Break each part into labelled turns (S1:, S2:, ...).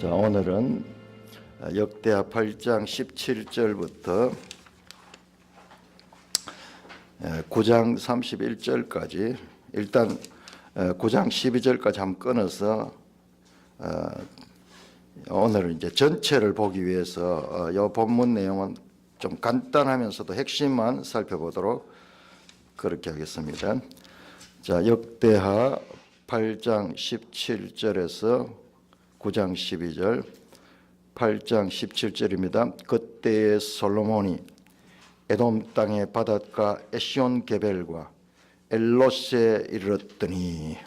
S1: 자, 오늘은 역대하 8장 17절부터 9장 31절까지 일단 9장 12절까지 한번 끊어서 오늘은 이제 전체를 보기 위해서 이 본문 내용은 좀 간단하면서도 핵심만 살펴보도록 그렇게 하겠습니다. 자, 역대하 8장 17절에서 9장 12절, 8장 17절입니다. 그때에 솔로몬이 에돔 땅의 바닷가 에시온 게벨과 엘롯에 이르렀더니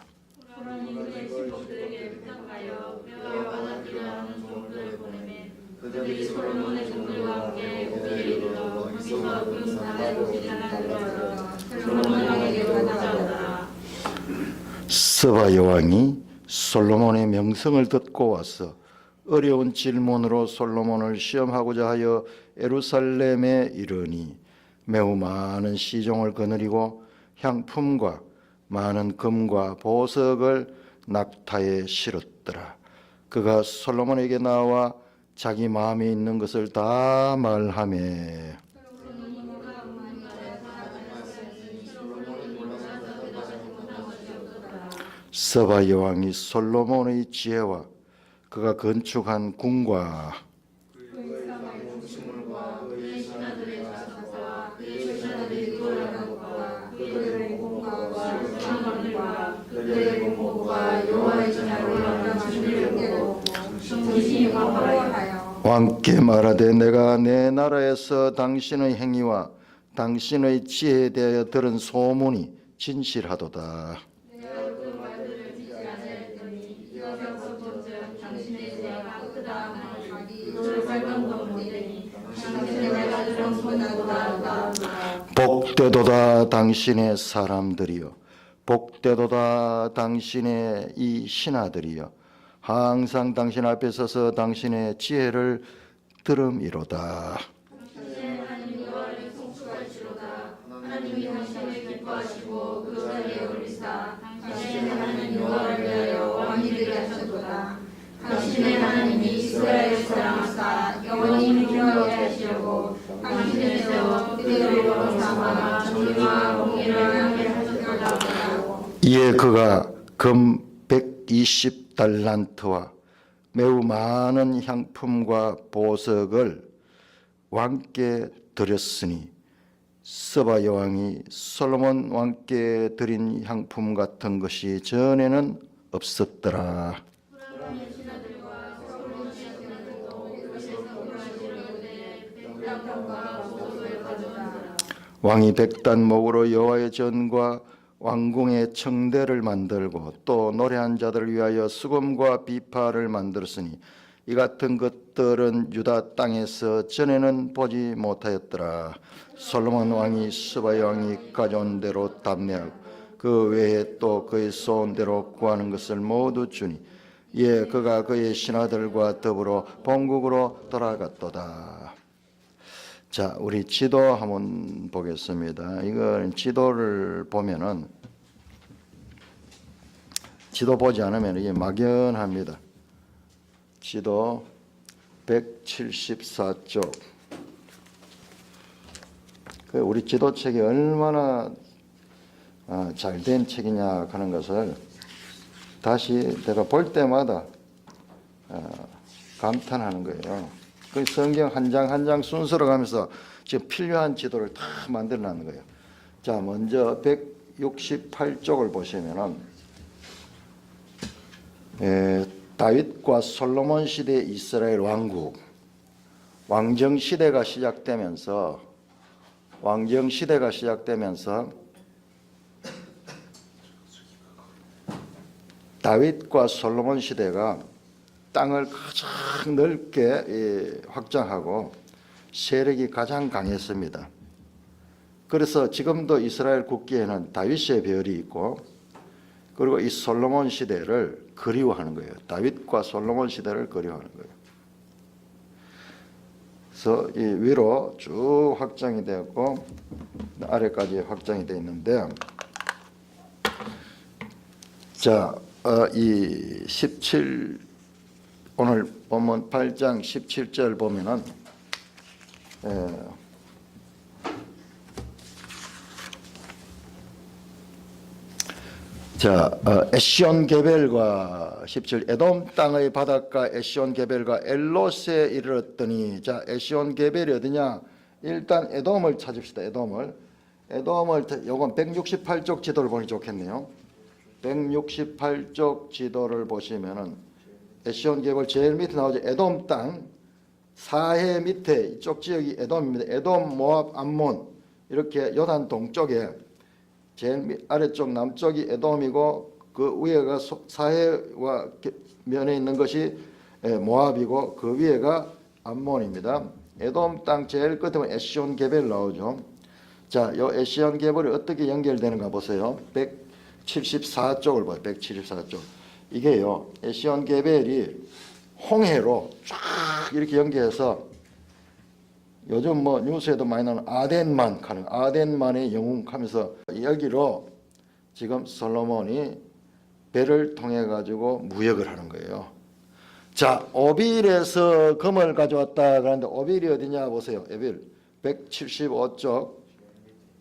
S2: 하나님의 신복들에게 부탁하여 배와 바닷길을 하는 종들을 보내매 그들이 솔로몬의 종들과 함께 우리에 이르러 거기서 그 나라의 곳이 하나님을 솔로몬 왕에게 가져왔다.
S1: 스바 여왕이 솔로몬의 명성을 듣고 와서 어려운 질문으로 솔로몬을 시험하고자 하여 예루살렘에 이르니 매우 많은 시종을 거느리고 향품과 많은 금과 보석을 낙타에 실었더라. 그가 솔로몬에게 나와 자기 마음에 있는 것을 다 말하며 스바 여왕이 솔로몬의 지혜와 그가 건축한 궁과
S2: 그의 신하들의 자사와 그의 신하들이 구하는 것과 그들의 공과와 수상관들과 그들의 공복과 여호와의 전야로 영광 주님을 보고 정신이 광활하여
S1: 왕께 말하되 내가 내 나라에서 당신의 행위와 당신의 지혜에 대하여 들은 소문이 진실하도다. 복되도다 당신의 사람들이여, 복되도다 당신의 이 신하들이여, 항상 당신 앞에 서서 당신의 지혜를 들음이로다.
S2: 하나님 여호와를 송축할지로다. 하나님이 당신을 기뻐하시고 그 자리에 오르시다. 당신의 하나님 여호와를 위하여 왕이 되게 하셨도다. 당신의 하나님이 이스라엘을 사랑하사 영원히 평화하게 하시려고 당신을 세워 그들을 영원 삼아 정의와 공의를 향하게 하셨도다.
S1: 이에 그가 금 120달란트와 매우 많은 향품과 보석을 왕께 드렸으니 스바 여왕이 솔로몬 왕께 드린 향품 같은 것이 전에는 없었더라. 왕이 백단목으로 여호와의 전과 왕궁의 청대를 만들고 또 노래한 자들을 위하여 수금과 비파를 만들었으니 이 같은 것들은 유다 땅에서 전에는 보지 못하였더라. 솔로몬 왕이 스바 여왕이 가져온 대로 답례하고 그 외에 또 그의 소원 대로 구하는 것을 모두 주니 예, 그가 그의 신하들과 더불어 본국으로 돌아갔도다. 자, 우리 지도 한번 보겠습니다. 이건 지도를 보면은 지도 보지 않으면 이게 막연합니다. 지도 174쪽. 우리 지도책이 얼마나 잘된 책이냐 하는 것을 다시 내가 볼 때마다 감탄하는 거예요. 그 성경 한 장 한 장 순서로 가면서 지금 필요한 지도를 다 만들어 놨는 거예요. 자, 먼저 168쪽을 보시면은 다윗과 솔로몬 시대 이스라엘 왕국, 왕정 시대가 시작되면서 다윗과 솔로몬 시대가 땅을 가장 넓게 확장하고 세력이 가장 강했습니다. 그래서 지금도 이스라엘 국기에는 다윗의 별이 있고 그리고 이 솔로몬 시대를 그리워하는 거예요. 다윗과 솔로몬 시대를 그리워하는 거예요. 그래서 이 위로 쭉 확장이 되었고 아래까지 확장이 되어 있는데 자, 이 오늘 본문 8장 17절 보면은 에시온 게벨과 17 에돔 땅의 바닷가 에시온 게벨과 엘롯에 이르렀더니, 자, 에시온 게벨이 어디냐? 일단 에돔을 찾읍시다. 에돔을 요건 168쪽 지도를 보니 좋겠네요. 168쪽 지도를 보시면은 에시온 게벨 제일 밑에 나오죠. 에돔 땅 사해 밑에 이쪽 지역이 에돔입니다. 에돔, 모압, 암몬, 이렇게 요단 동쪽에 제일 아래쪽 남쪽이 에돔이고 그 위에가 사해와 면에 있는 것이 모압이고 그 위에가 암몬입니다. 에돔 땅 제일 끝에 보면 에시온 게벨 나오죠. 자, 요 에시온 게벨이 어떻게 연결되는가 보세요. 174쪽을 봐요. 174쪽. 이게요, 에시온 게벨이 홍해로 쫙 이렇게 연결해서 요즘 뭐 뉴스에도 많이 나오는 아덴만 가는, 아덴만의 영웅하면서 여기로 지금 솔로몬이 배를 통해 가지고 무역을 하는 거예요. 자, 오빌에서 금을 가져왔다 그러는데 오빌이 어디냐 보세요. 오빌 175쪽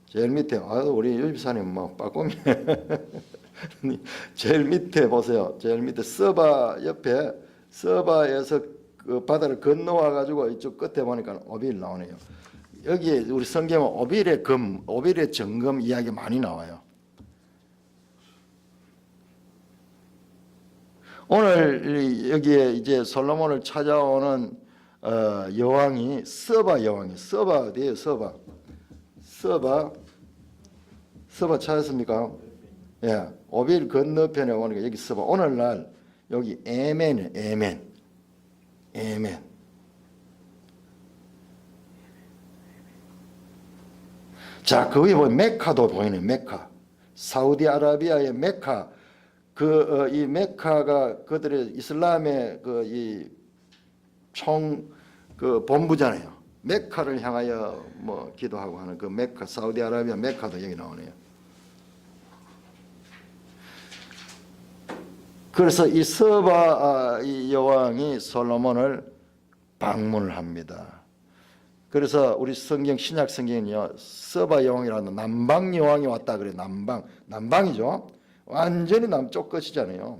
S1: 제일 밑에. 우리 유집사님 뭐 빠꿈이 제일 밑에 보세요. 제일 밑에 서바 옆에, 서바에서 그 바다를 건너와 가지고 이쪽 끝에 보니까 오빌 나오네요. 여기에 우리 성경은 오빌의 금, 오빌의 정금 이야기 많이 나와요. 오늘 여기에 이제 솔로몬을 찾아오는 여왕이 서바 여왕이. 서바 어디에요? 서바 찾았습니까? 예, 오빌 건너편에 오니까 여기 서바. 오늘날 여기 에멘이에요. 에멘. 자, 그 위에 보면 메카도 보이네. 메카. 사우디아라비아의 메카. 이 메카가 그들의 이슬람의 그 본부잖아요. 메카를 향하여 뭐 기도하고 하는 그 메카, 사우디아라비아 메카도 여기 나오네요. 그래서 이 서바 이 여왕이 솔로몬을 방문을 합니다. 그래서 우리 성경, 신약 성경은요, 서바 여왕이라는 남방 여왕이 왔다 그래요. 남방이죠. 완전히 남쪽 끝이잖아요.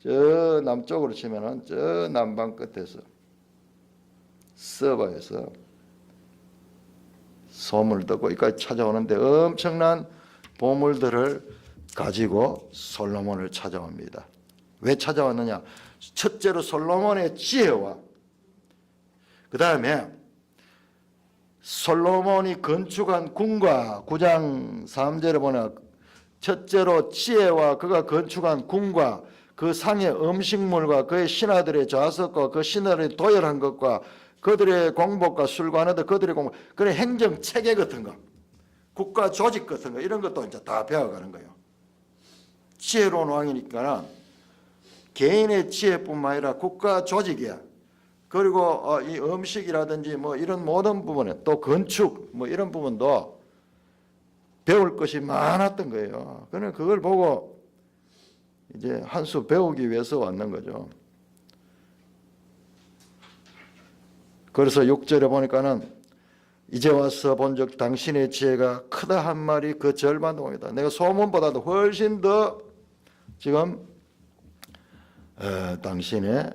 S1: 저 남쪽으로 치면은 저 남방 끝에서 서바에서 소문을 듣고 여기까지 찾아오는데 엄청난 보물들을 가지고 솔로몬을 찾아옵니다. 왜 찾아왔느냐? 첫째로 솔로몬의 지혜와 그 다음에 솔로몬이 건축한 궁과 9장 3절에 보면 첫째로 지혜와 그가 건축한 궁과 그 상의 음식물과 그의 신하들의 좌석과 그 신하들이 도열한 것과 그들의 공복과 술관하듯 그들의 공복, 그런 행정 체계 같은 거, 국가 조직 같은 거, 이런 것도 이제 다 배워가는 거예요. 지혜로운 왕이니까 개인의 지혜뿐만 아니라 국가 조직이야. 그리고 이 음식이라든지 뭐 이런 모든 부분에 또 건축 뭐 이런 부분도 배울 것이 많았던 거예요. 그러면 그걸 보고 이제 한 수 배우기 위해서 왔는 거죠. 그래서 6절에 보니까는 이제 와서 본즉 당신의 지혜가 크다 한 말이 그 절반도 옵니다. 내가 소문보다도 훨씬 더 지금 당신의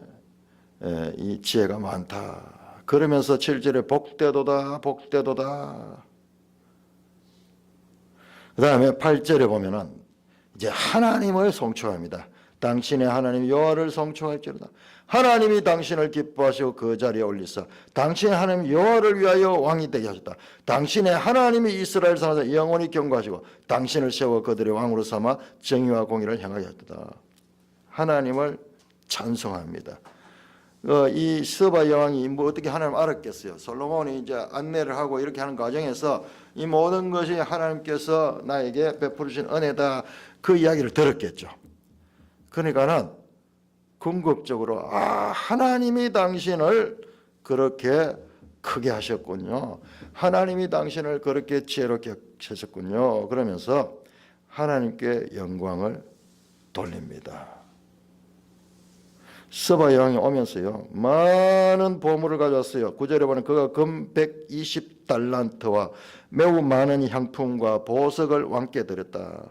S1: 이 지혜가 많다. 그러면서 7절에 복되도다 복되도다. 그 다음에 8절에 보면은 이제 하나님을 송축합니다. 당신의 하나님 여호와를 송축할지로다. 하나님이 당신을 기뻐하시고 그 자리에 올리사 당신의 하나님 여호와를 위하여 왕이 되게 하셨다. 당신의 하나님이 이스라엘 사람들 영원히 경고하시고 당신을 세워 그들의 왕으로 삼아 정의와 공의를 행하게 하셨다. 하나님을 찬송합니다. 이 스바 여왕이 뭐 어떻게 하나님 알았겠어요? 솔로몬이 이제 안내를 하고 이렇게 하는 과정에서 이 모든 것이 하나님께서 나에게 베푸르신 은혜다, 그 이야기를 들었겠죠. 그러니까는 궁극적으로 하나님이 당신을 그렇게 크게 하셨군요. 하나님이 당신을 그렇게 지혜롭게 하셨군요. 그러면서 하나님께 영광을 돌립니다. 스바 여왕이 오면서요 많은 보물을 가져왔어요. 9절에 보면 그가 금 120달란트와 매우 많은 향품과 보석을 왕께 드렸다.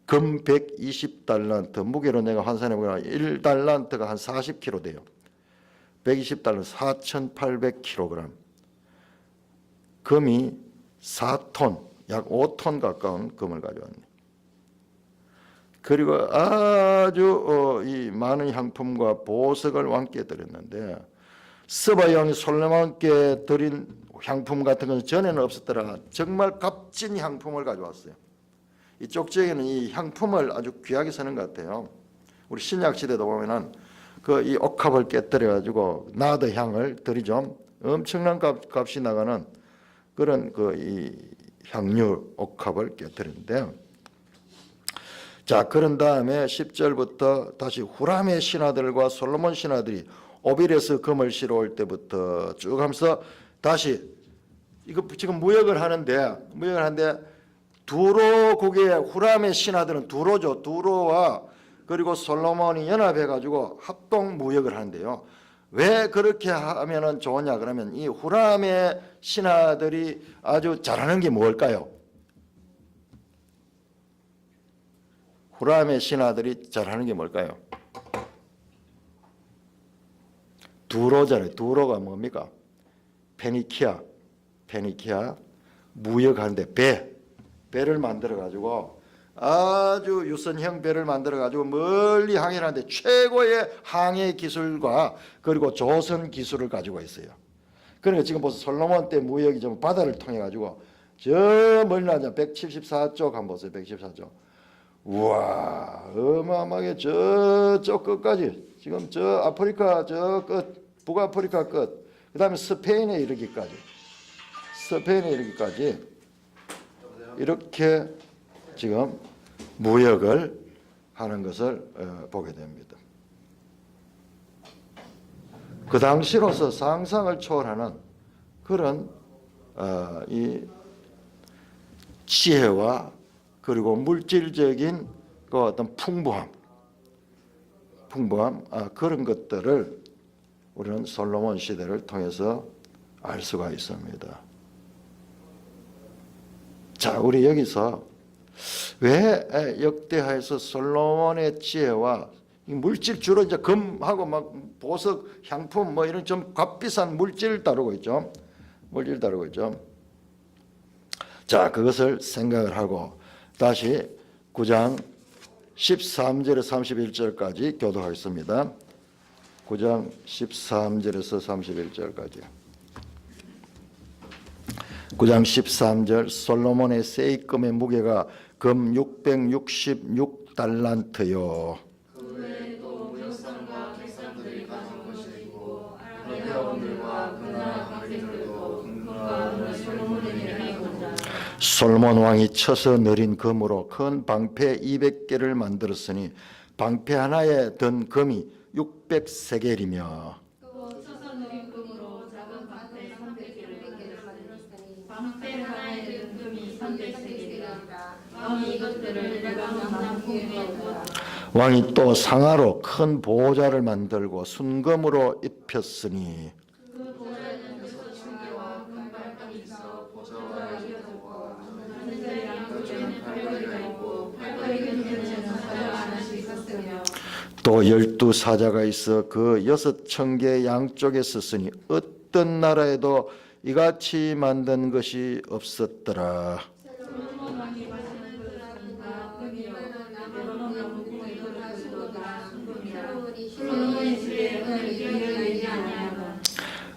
S1: 금 120달란트, 무게로 내가 환산해 보면 1달란트가 한 40kg 돼요. 120달란트 4,800kg. 금이 4톤, 약 5톤 가까운 금을 가져왔네. 그리고 아주 이 많은 향품과 보석을 왕께 드렸는데, 스바 왕이 솔로몬께 드린 향품 같은 것은 전에는 없었더라. 정말 값진 향품을 가져왔어요. 이 쪽지에는 이 향품을 아주 귀하게 쓰는 것 같아요. 우리 신약 시대도 보면은 그 이 옥합을 깨뜨려 가지고 나드 향을 드리죠. 엄청난 값이 나가는 그런 그 이 향유 옥합을 깨뜨리는데요. 자, 그런 다음에 10절부터 다시 후람의 신하들과 솔로몬 신하들이 오빌에서 금을 실어 올 때부터 쭉 하면서 다시 이거 지금 무역을 하는데 두로국의 후람의 신하들은 두로와 그리고 솔로몬이 연합해 가지고 합동 무역을 하는데요. 왜 그렇게 하면은 좋으냐 그러면 이 후람의 신하들이 아주 잘하는 게 뭘까요? 후람의 신하들이 잘하는 게 뭘까요? 두로잖아요. 두로가 뭡니까? 페니키아 무역하는데 배를 만들어 가지고 아주 유선형 배를 만들어 가지고 멀리 항해하는데 최고의 항해 기술과 그리고 조선 기술을 가지고 있어요. 그러니까 지금 벌써 솔로몬 때 무역이 좀 바다를 통해 가지고 저 멀리 나자 174쪽 한번 보세요. 174쪽. 우와, 어마어마하게 저쪽 끝까지 지금 저 아프리카 저 끝, 북아프리카 끝, 그 다음에 스페인에 이르기까지 이렇게 지금 무역을 하는 것을 보게 됩니다. 그 당시로서 상상을 초월하는 그런 이 지혜와 그리고 물질적인 그 어떤 풍부함 그런 것들을 우리는 솔로몬 시대를 통해서 알 수가 있습니다. 자, 우리 여기서 왜 역대하에서 솔로몬의 지혜와 물질 주로 이제 금하고 막 보석, 향품 뭐 이런 좀 값비싼 물질을 다루고 있죠. 자, 그것을 생각을 하고 다시 9장 13절에서 31절까지 교독하겠습니다. 9장 13절에서 31절까지. 9장 13절 솔로몬의 세입금의 무게가 금 666달란트요.
S2: 그 외에 또 무역상과 객상들이 가진 것이 있고 아라비아 왕들과 그 나라 관객들도 금과 은을 솔로몬에게 내고자
S1: 솔로몬 왕이 쳐서 내린 금으로 큰 방패 200개를 만들었으니 방패 하나에 든 금이 600세겔이며
S2: 또 쳐서 누린 금으로 작은 방패 300개를 만들었으니 방패 하나에 든 금이 300세겔이라. 왕이 이것들을 레바논 남궁에 두었다.
S1: 왕이 또 상하로 큰 보좌를 만들고 순금으로 입혔으니
S2: 그 보좌에는 여섯 층계와 금발이 있어 보좌와 이어졌고 하늘의 양쪽에는 팔걸이가 있고 팔걸이 곁에는 사자가 하나씩 있었으며
S1: 또 12사자가 있어 그 6층계 양쪽에 섰으니 어떤 나라에도 이같이 만든 것이 없었더라.
S2: 솔로몬 왕이 마시는 그릇은 다 금이요 레바논 나무궁의 그릇들도 다 순금이라. 솔로몬의 집에 은을 기억하지 아니하고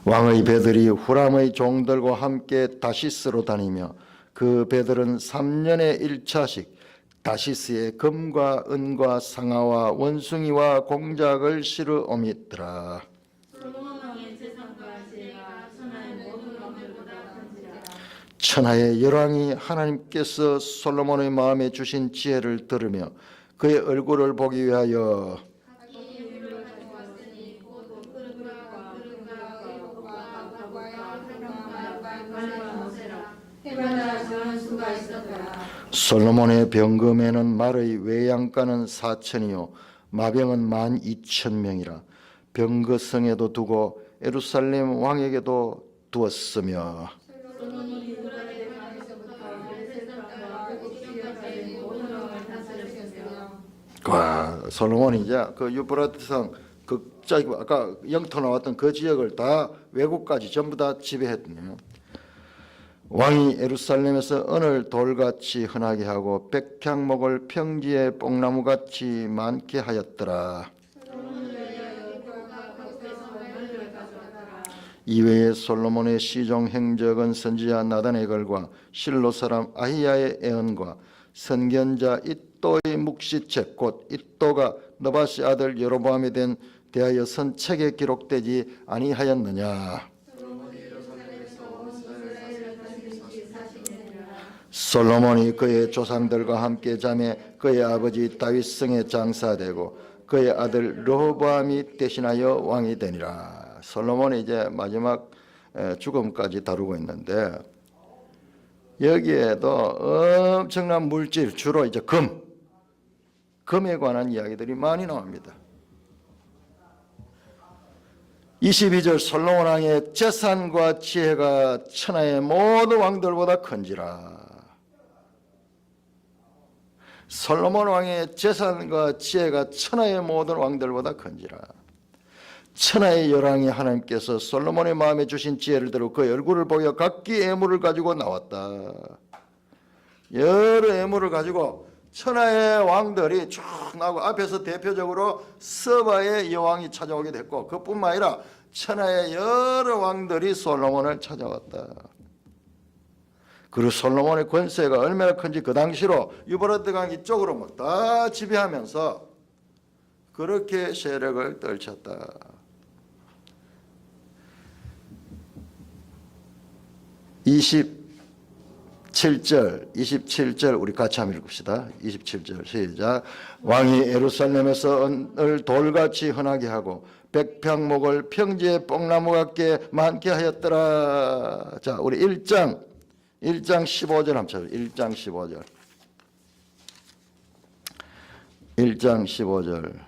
S1: 왕의 배들이 후람의 종들과 함께 다시스로 다니며 그 배들은 3년에 1차씩 다시스에 금과 은과 상아와 원숭이와 공작을 실어 옮겼더라.
S2: 솔로몬 왕의 재산과 지혜가 천하의 모든 왕들보다 큰지라.
S1: 천하의 열왕이 하나님께서 솔로몬의 마음에 주신 지혜를 들으며 그의 얼굴을 보기 위하여
S2: 이유를 가지고 왔으니 곧 그릇과 의복과 가구와 칼과 빨과 모세라 해마다 정한 수가 있었더라.
S1: 솔로몬의 병금에는 말의 외양가는 4천이요 마병은 12,000명이라 병거성에도 두고 예루살렘 왕에게도 두었으며
S2: 솔로몬이 이스라엘 왕에서부터 멜세살과 국경까지 모든 왕을 다스렸으며.
S1: 솔로몬이 이제 그 유브라트성 극자 아까 영토 나왔던 그 지역을 다 외국까지 전부 다 지배했네요. 왕이 예루살렘에서 은을 돌같이 흔하게 하고 백향목을 평지에 뽕나무같이 많게 하였더라. 이외에 솔로몬의 시종 행적은 선지자 나단의 글과 실로 사람 아히야의 애언과 선견자 이또의 묵시책 곧 이또가 너바시 아들 여로보암에 대하여 쓴 책에 기록되지 아니하였느냐. 솔로몬이 그의 조상들과 함께 잠에 그의 아버지 다윗성에 장사되고 그의 아들 르호보암이 대신하여 왕이 되니라. 솔로몬이 이제 마지막 죽음까지 다루고 있는데 여기에도 엄청난 물질, 주로 이제 금에 관한 이야기들이 많이 나옵니다. 22절 솔로몬 왕의 재산과 지혜가 천하의 모든 왕들보다 큰지라. 솔로몬 왕의 재산과 지혜가 천하의 모든 왕들보다 큰지라. 천하의 열왕이 하나님께서 솔로몬의 마음에 주신 지혜를 들어 그 얼굴을 보여 각기 예물을 가지고 나왔다. 여러 예물을 가지고 천하의 왕들이 쭉 나오고 앞에서 대표적으로 서바의 여왕이 찾아오게 됐고 그뿐만 아니라 천하의 여러 왕들이 솔로몬을 찾아왔다. 그리고 솔로몬의 권세가 얼마나 큰지 그 당시로 유브라트 강 이쪽으로 뭐 다 지배하면서 그렇게 세력을 떨쳤다. 27절 우리 같이 한번 읽읍시다. 27절 시작. 왕이 예루살렘에서 은을 돌같이 흔하게 하고 백향목을 평지에 뽕나무 같게 많게 하였더라. 자, 우리 1장 15절 한번 1장 15절. 1장 15절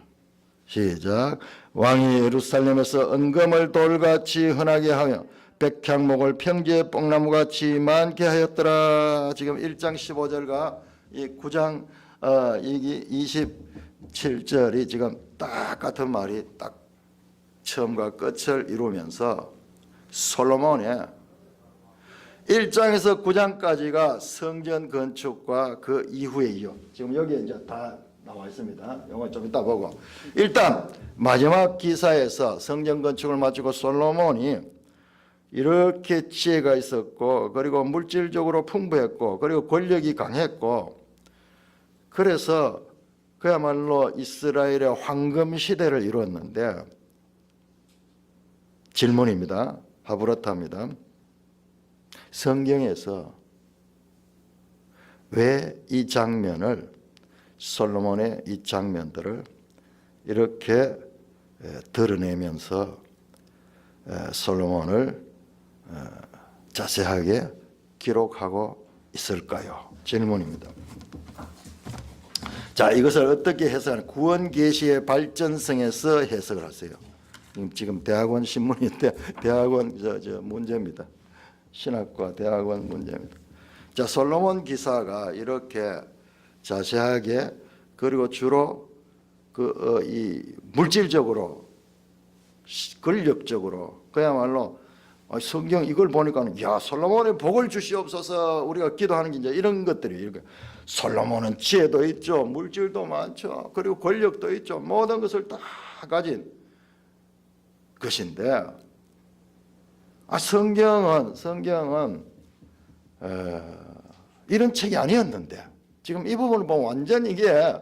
S1: 시작. 왕이 예루살렘에서 은금을 돌같이 흔하게 하며 백향목을 평지에 뽕나무같이 많게 하였더라. 지금 1장 15절과 이 9장 27절이 지금 딱 같은 말이 딱 처음과 끝을 이루면서 솔로몬의 1장에서 9장까지가 성전 건축과 그 이후의 이유. 지금 여기에 이제 다 나와 있습니다. 이거 좀 이따 보고. 일단 마지막 기사에서 성전 건축을 마치고 솔로몬이 이렇게 지혜가 있었고 그리고 물질적으로 풍부했고 그리고 권력이 강했고 그래서 그야말로 이스라엘의 황금 시대를 이루었는데 질문입니다. 하브라타입니다. 성경에서 왜 이 장면을 솔로몬의 이 장면들을 이렇게 드러내면서 솔로몬을 자세하게 기록하고 있을까요? 질문입니다. 자, 이것을 어떻게 해석하는 구원 계시의 발전성에서 해석을 하세요. 지금 대학원 신문인데 대학원 문제입니다. 신학과 대학원 문제입니다. 자, 솔로몬 기사가 이렇게 자세하게 그리고 주로 이 물질적으로 권력적으로 그야말로 성경 이걸 보니까 야 솔로몬의 복을 주시옵소서 우리가 기도하는 게 이제 이런 것들이 이렇게 솔로몬은 지혜도 있죠 물질도 많죠 그리고 권력도 있죠 모든 것을 다 가진 것인데 성경은 이런 책이 아니었는데 지금 이 부분을 보면 완전 이게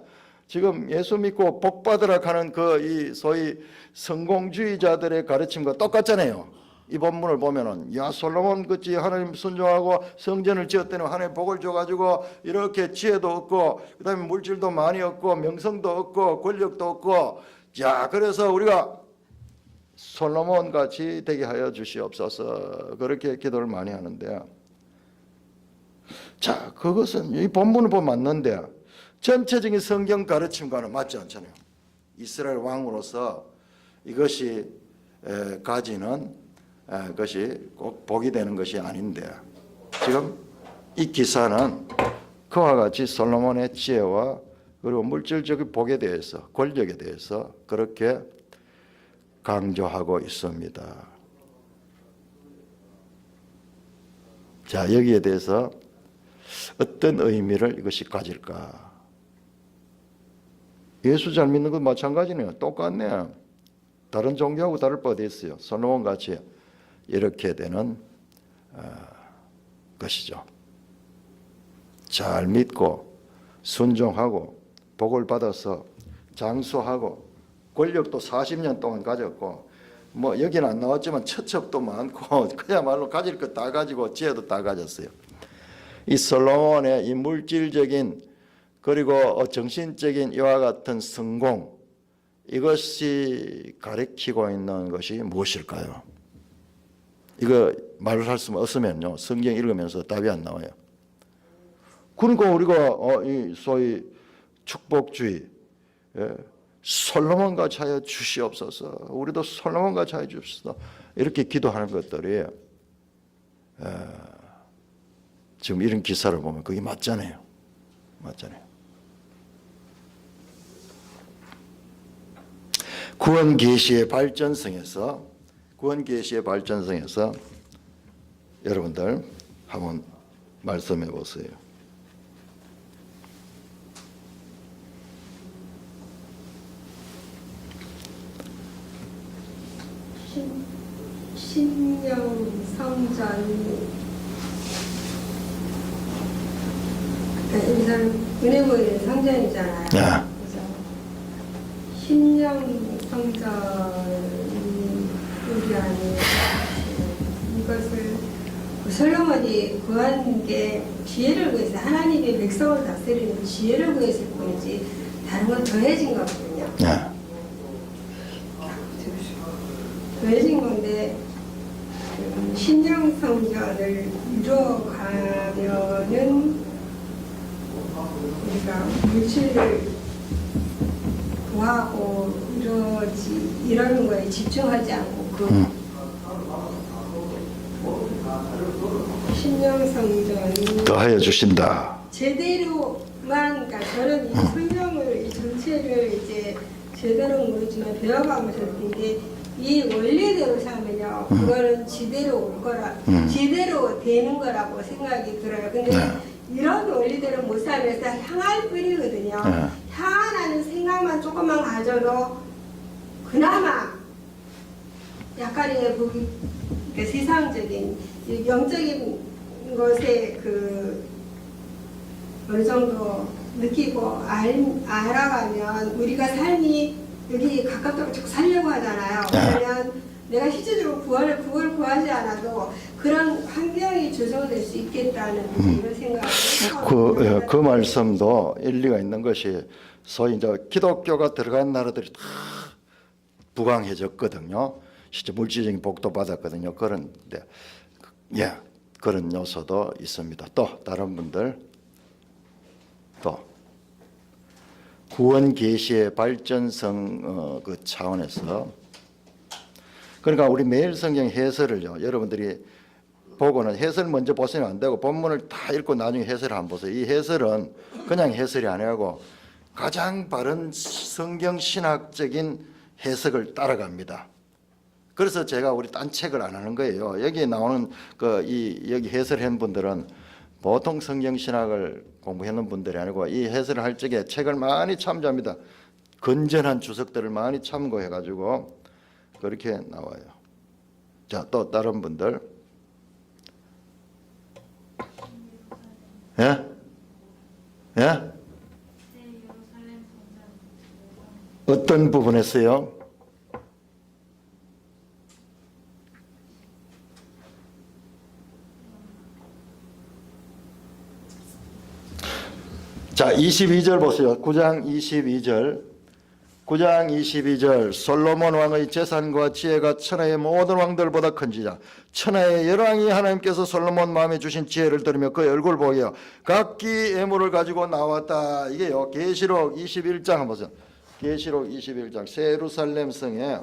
S1: 지금 예수 믿고 복 받으라 하는 이 소위 성공주의자들의 가르침과 똑같잖아요. 이 본문을 보면은 야 솔로몬 그치 하나님 순종하고 성전을 지었더니 하나님 복을 줘가지고 이렇게 지혜도 얻고 그다음에 물질도 많이 얻고 명성도 얻고 권력도 얻고 야 그래서 우리가 솔로몬 같이 되게 하여 주시옵소서 그렇게 기도를 많이 하는데 자 그것은 이 본문을 보면 맞는데 전체적인 성경 가르침과는 맞지 않잖아요. 이스라엘 왕으로서 이것이 가지는 것이 꼭 복이 되는 것이 아닌데, 지금 이 기사는 그와 같이 솔로몬의 지혜와 그리고 물질적인 복에 대해서, 권력에 대해서 그렇게 강조하고 있습니다. 자, 여기에 대해서 어떤 의미를 이것이 가질까? 예수 잘 믿는 건 마찬가지네요. 똑같네요. 다른 종교하고 다를 바 어디 있어요? 솔로몬 같이 이렇게 되는 것이죠. 잘 믿고 순종하고 복을 받아서 장수하고 권력도 40년 동안 가졌고, 뭐 여기는 안 나왔지만 처첩도 많고 그야말로 가질 것 다 가지고 지혜도 다 가졌어요. 이 솔로몬의 이 물질적인 그리고 정신적인 이와 같은 성공, 이것이 가리키고 있는 것이 무엇일까요? 이거 말을 할 수 없으면요, 성경 읽으면서 답이 안 나와요. 그러니까 우리가 이 소위 축복주의, 솔로몬같이 하여 주시옵소서, 우리도 솔로몬같이 하여 주시옵소서, 이렇게 기도하는 것들이 지금 이런 기사를 보면 그게 맞잖아요. 맞잖아요. 구원 계시의 발전성에서 여러분들 한번 말씀해 보세요.
S3: 신령 성전, 일단 은혜 보이는 성전이잖아요.
S1: 네.
S3: 그래서 신령 성전이 우리 안에 이것을 솔로몬이 구한 게 지혜를 구해서 하나님의 백성을 다스리는 지혜를 구했을 뿐이지 다른 건 더해진 거거든요.
S1: 네.
S3: 더해진 건데 신령 성전을 이루어가면은 우리가 물질을 구하고 이러는 거에 집중하지 않고 신령 성전이
S1: 더하여 주신다.
S3: 제대로만, 그러니까 저는 이 성경을 이 전체를 이제 제대로 모르지만 배워가면서 느낀 이 원리대로 살면요, 그거는 지대로 올 거라, 지대로 되는 거라고 생각이 들어요. 근데 이런 원리대로 못 살면서 향할 뿐이거든요. 향하는 생각만 조금만 가져도 그나마 약간의 그 세상적인 영적인 것에 어느 정도 느끼고 알아가면 우리가 삶이 여기 가깝다고 자꾸 살려고 하잖아요. 그러면 내가 실질적으로 그걸 구하지 않아도 그런 환경이 조성될 수 있겠다는 이런 생각을
S1: 그 말씀도 일리가 있는 것이, 소위 이제 기독교가 들어간 나라들이 다 부강해졌거든요. 실제 물질적인 복도 받았거든요. 그런데 그런 요소도 있습니다. 또 다른 분들, 또 구원 계시의 발전성 그 차원에서, 그러니까 우리 매일 성경 해설을요, 여러분들이 보고는 해설 먼저 보시면 안 되고 본문을 다 읽고 나중에 해설을 한번 보세요. 이 해설은 그냥 해설이 아니고 가장 바른 성경 신학적인 해석을 따라갑니다. 그래서 제가 우리 딴 책을 안 하는 거예요. 여기 나오는 여기 해설한 분들은 보통 성경 신학을 공부했는 분들이 아니고 이 해설을 할 적에 책을 많이 참조합니다. 건전한 주석들을 많이 참고해가지고 그렇게 나와요. 자, 또 다른 분들. 예? 예? 어떤 부분에서요? 자, 22절 보세요. 9장 22절. 솔로몬 왕의 재산과 지혜가 천하의 모든 왕들보다 큰지라. 천하의 열왕이 하나님께서 솔로몬 마음에 주신 지혜를 들으며 그의 얼굴 보여 각기 예물을 가지고 나왔다. 이게요, 계시록 21장 한번 보세요. 계시록 21장 새 예루살렘 성에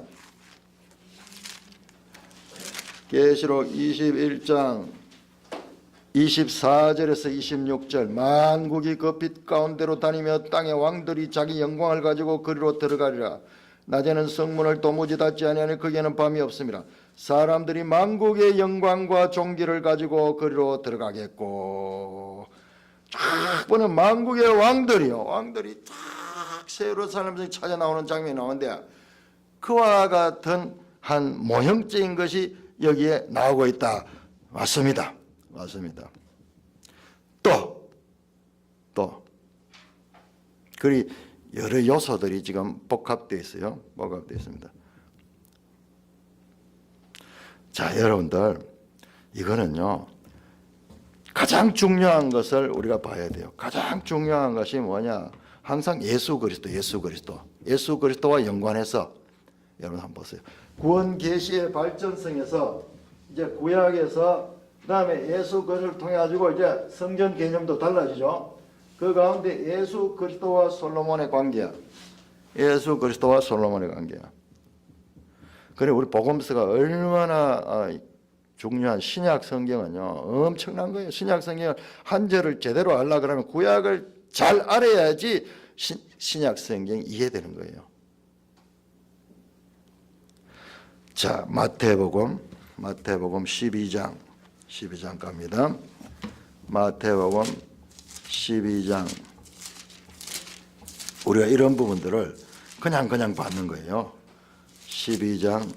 S1: 계시록 21장 24절에서 26절 만국이 그 빛 가운데로 다니며 땅의 왕들이 자기 영광을 가지고 그리로 들어가리라. 낮에는 성문을 도무지 닫지 아니하니 거기에는 밤이 없습니다. 사람들이 만국의 영광과 존귀를 가지고 그리로 들어가겠고 쫙 보면 만국의 왕들이 쫙 새 예루살렘에서 찾아 나오는 장면이 나오는데 그와 같은 한 모형적인 것이 여기에 나오고 있다. 맞습니다. 또 그리 여러 요소들이 지금 복합되어 있어요. 복합되어 있습니다. 자, 여러분들 이거는요 가장 중요한 것을 우리가 봐야 돼요. 가장 중요한 것이 뭐냐? 항상 예수 그리스도와 연관해서 여러분 한번 보세요. 구원 계시의 발전성에서 이제 구약에서 그다음에 예수 그리스도를 통해 가지고 이제 성전 개념도 달라지죠. 그 가운데 예수 그리스도와 솔로몬의 관계야. 그래 우리 복음서가 얼마나 중요한 신약 성경은요 엄청난 거예요. 신약 성경을 한 절을 제대로 알라 그러면 구약을 잘 알아야지 신약 성경이 이해되는 거예요. 자, 마태복음 12장 갑니다. 마태복음 12장 우리가 이런 부분들을 그냥 받는 거예요. 12장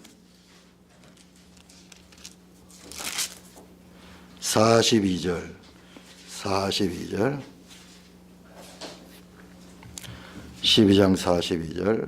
S1: 42절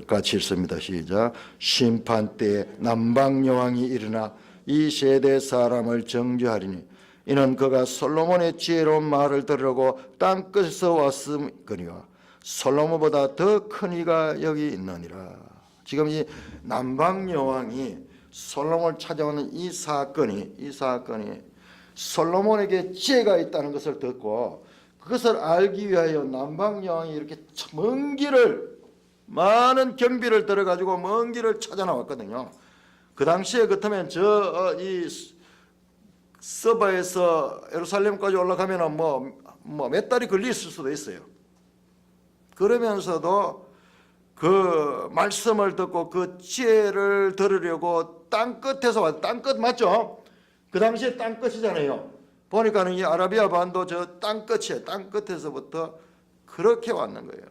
S1: 같이 읽습니다. 시작. 심판 때에 남방 여왕이 일어나 이 세대 사람을 정죄하리니 이는 그가 솔로몬의 지혜로운 말을 들으려고 땅끝에서 왔음거니와 솔로몬보다 더 큰 이가 여기 있느니라. 지금 이 남방 여왕이 솔로몬을 찾아오는 이 사건이 솔로몬에게 지혜가 있다는 것을 듣고 그것을 알기 위하여 남방 여왕이 이렇게 먼 길을 많은 경비를 들어가지고 먼 길을 찾아 나왔거든요. 그 당시에 그렇다면 이 서바에서 예루살렘까지 올라가면 몇 달이 걸릴 수도 있어요. 그러면서도 그 말씀을 듣고 그 지혜를 들으려고 땅끝에서 왔. 땅끝 맞죠? 그 당시에 땅끝이잖아요. 보니까는 이 아라비아 반도 저 땅끝에서부터 그렇게 왔는 거예요.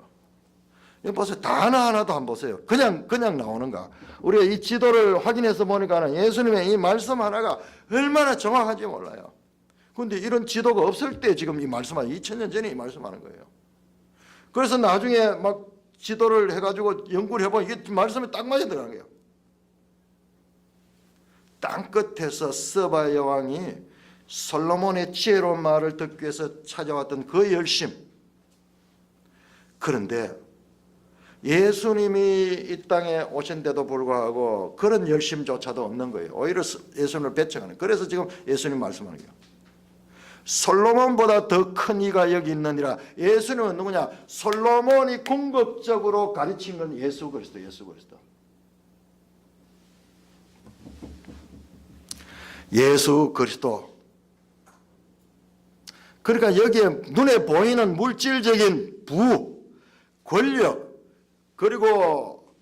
S1: 이거 보세요. 단어 하나도 안 보세요. 그냥 나오는가. 우리가 이 지도를 확인해서 보니까는 예수님의 이 말씀 하나가 얼마나 정확한지 몰라요. 그런데 이런 지도가 없을 때 지금 이 말씀하는 2000년 전에 이 말씀하는 거예요. 그래서 나중에 막 지도를 해가지고 연구를 해보면 이게 말씀이 딱 맞아 들어가는 거예요. 땅끝에서 서바 여왕이 솔로몬의 지혜로운 말을 듣기 위해서 찾아왔던 그 열심. 그런데 예수님이 이 땅에 오신데도 불구하고 그런 열심조차도 없는 거예요. 오히려 예수님을 배척하는. 그래서 지금 예수님 말씀하는 거예요. 솔로몬보다 더 큰 이가 여기 있느니라. 예수님은 누구냐? 솔로몬이 궁극적으로 가르친 건 예수 그리스도. 예수 그리스도. 그러니까 여기에 눈에 보이는 물질적인 부, 권력, 그리고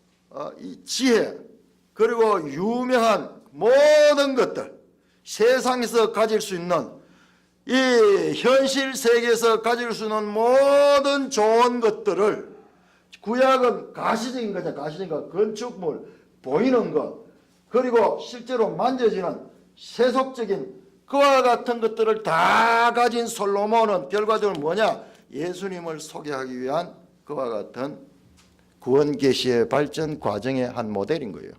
S1: 이 지혜, 그리고 유명한 모든 것들, 세상에서 가질 수 있는 이 현실 세계에서 가질 수 있는 모든 좋은 것들을 구약은 가시적인 거죠. 가시적인 거, 건축물, 보이는 것, 그리고 실제로 만져지는 세속적인 그와 같은 것들을 다 가진 솔로몬은 결과적으로 뭐냐? 예수님을 소개하기 위한 그와 같은 구원 계시의 발전 과정의 한 모델인 거예요.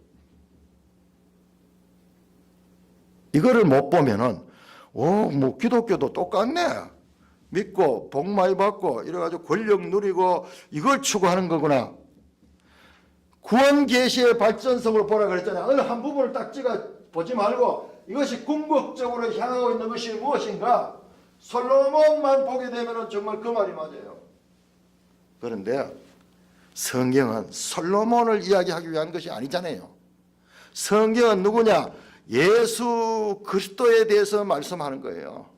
S1: 이거를 못 보면은 뭐 기독교도 똑같네. 믿고 복 많이 받고 이래가지고 권력 누리고 이걸 추구하는 거구나. 구원 계시의 발전성으로 보라 그랬잖아요. 어느 한 부분을 딱 찍어 보지 말고 이것이 궁극적으로 향하고 있는 것이 무엇인가? 솔로몬만 보게 되면 정말 그 말이 맞아요. 그런데 성경은 솔로몬을 이야기하기 위한 것이 아니잖아요. 성경은 누구냐? 예수 그리스도에 대해서 말씀하는 거예요.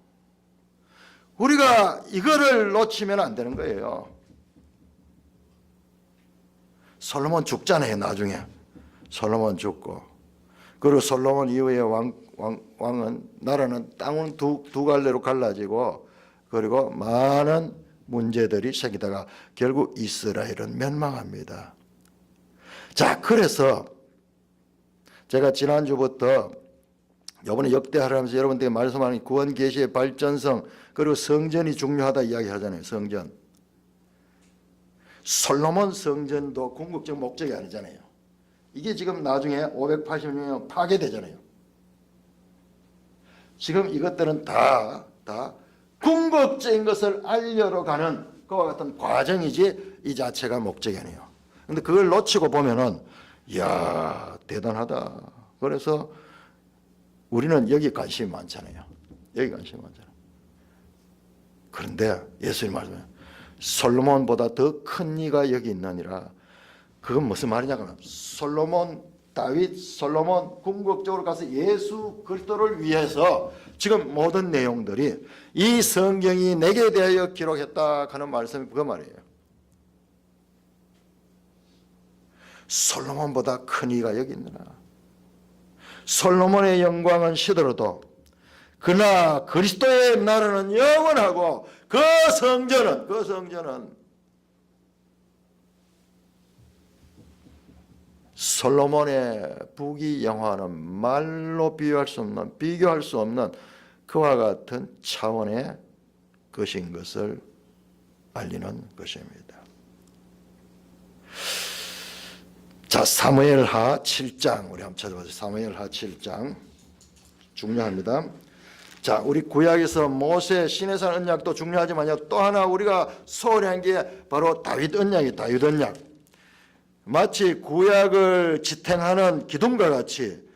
S1: 우리가 이거를 놓치면 안 되는 거예요. 솔로몬 죽잖아요. 나중에 솔로몬 죽고, 그리고 솔로몬 이후에 왕은 나라는 땅은 두 갈래로 갈라지고, 그리고 많은 문제들이 생기다가 결국 이스라엘은 멸망합니다. 자, 그래서 제가 지난주부터 이번에 역대하라면서 여러분들에게 말씀하는 구원 계시의 발전성, 그리고 성전이 중요하다 이야기하잖아요. 성전. 솔로몬 성전도 궁극적 목적이 아니잖아요. 이게 지금 나중에 586년 파괴되잖아요. 지금 이것들은 다 궁극적인 것을 알려러 가는 그와 같은 과정이지 이 자체가 목적이 아니에요. 그런데 그걸 놓치고 보면은 이야, 대단하다. 그래서 우리는 여기 관심이 많잖아요. 여기 관심이 많잖아요. 그런데 예수님 말씀에 솔로몬보다 더 큰 이가 여기 있느니라. 그건 무슨 말이냐 그러면 솔로몬, 다윗, 솔로몬 궁극적으로 가서 예수 그리스도를 위해서 지금 모든 내용들이 이 성경이 내게 대하여 기록했다 하는 말씀이 그 말이에요. 솔로몬보다 큰 이가 여기 있느라. 솔로몬의 영광은 시들어도 그러나 그리스도의 나라는 영원하고 그 성전은 솔로몬의 부귀영화는 말로 비교할 수 없는 그와 같은 차원의 것인 것을 알리는 것입니다. 자, 사무엘하 7장 우리 한번 찾아보세요. 사무엘하 7장 중요합니다. 자, 우리 구약에서 모세 시내산 언약도 중요하지만요, 또 하나 우리가 소홀한 게 바로 다윗 언약이 다윗 언약. 마치 구약을 지탱하는 기둥과 같이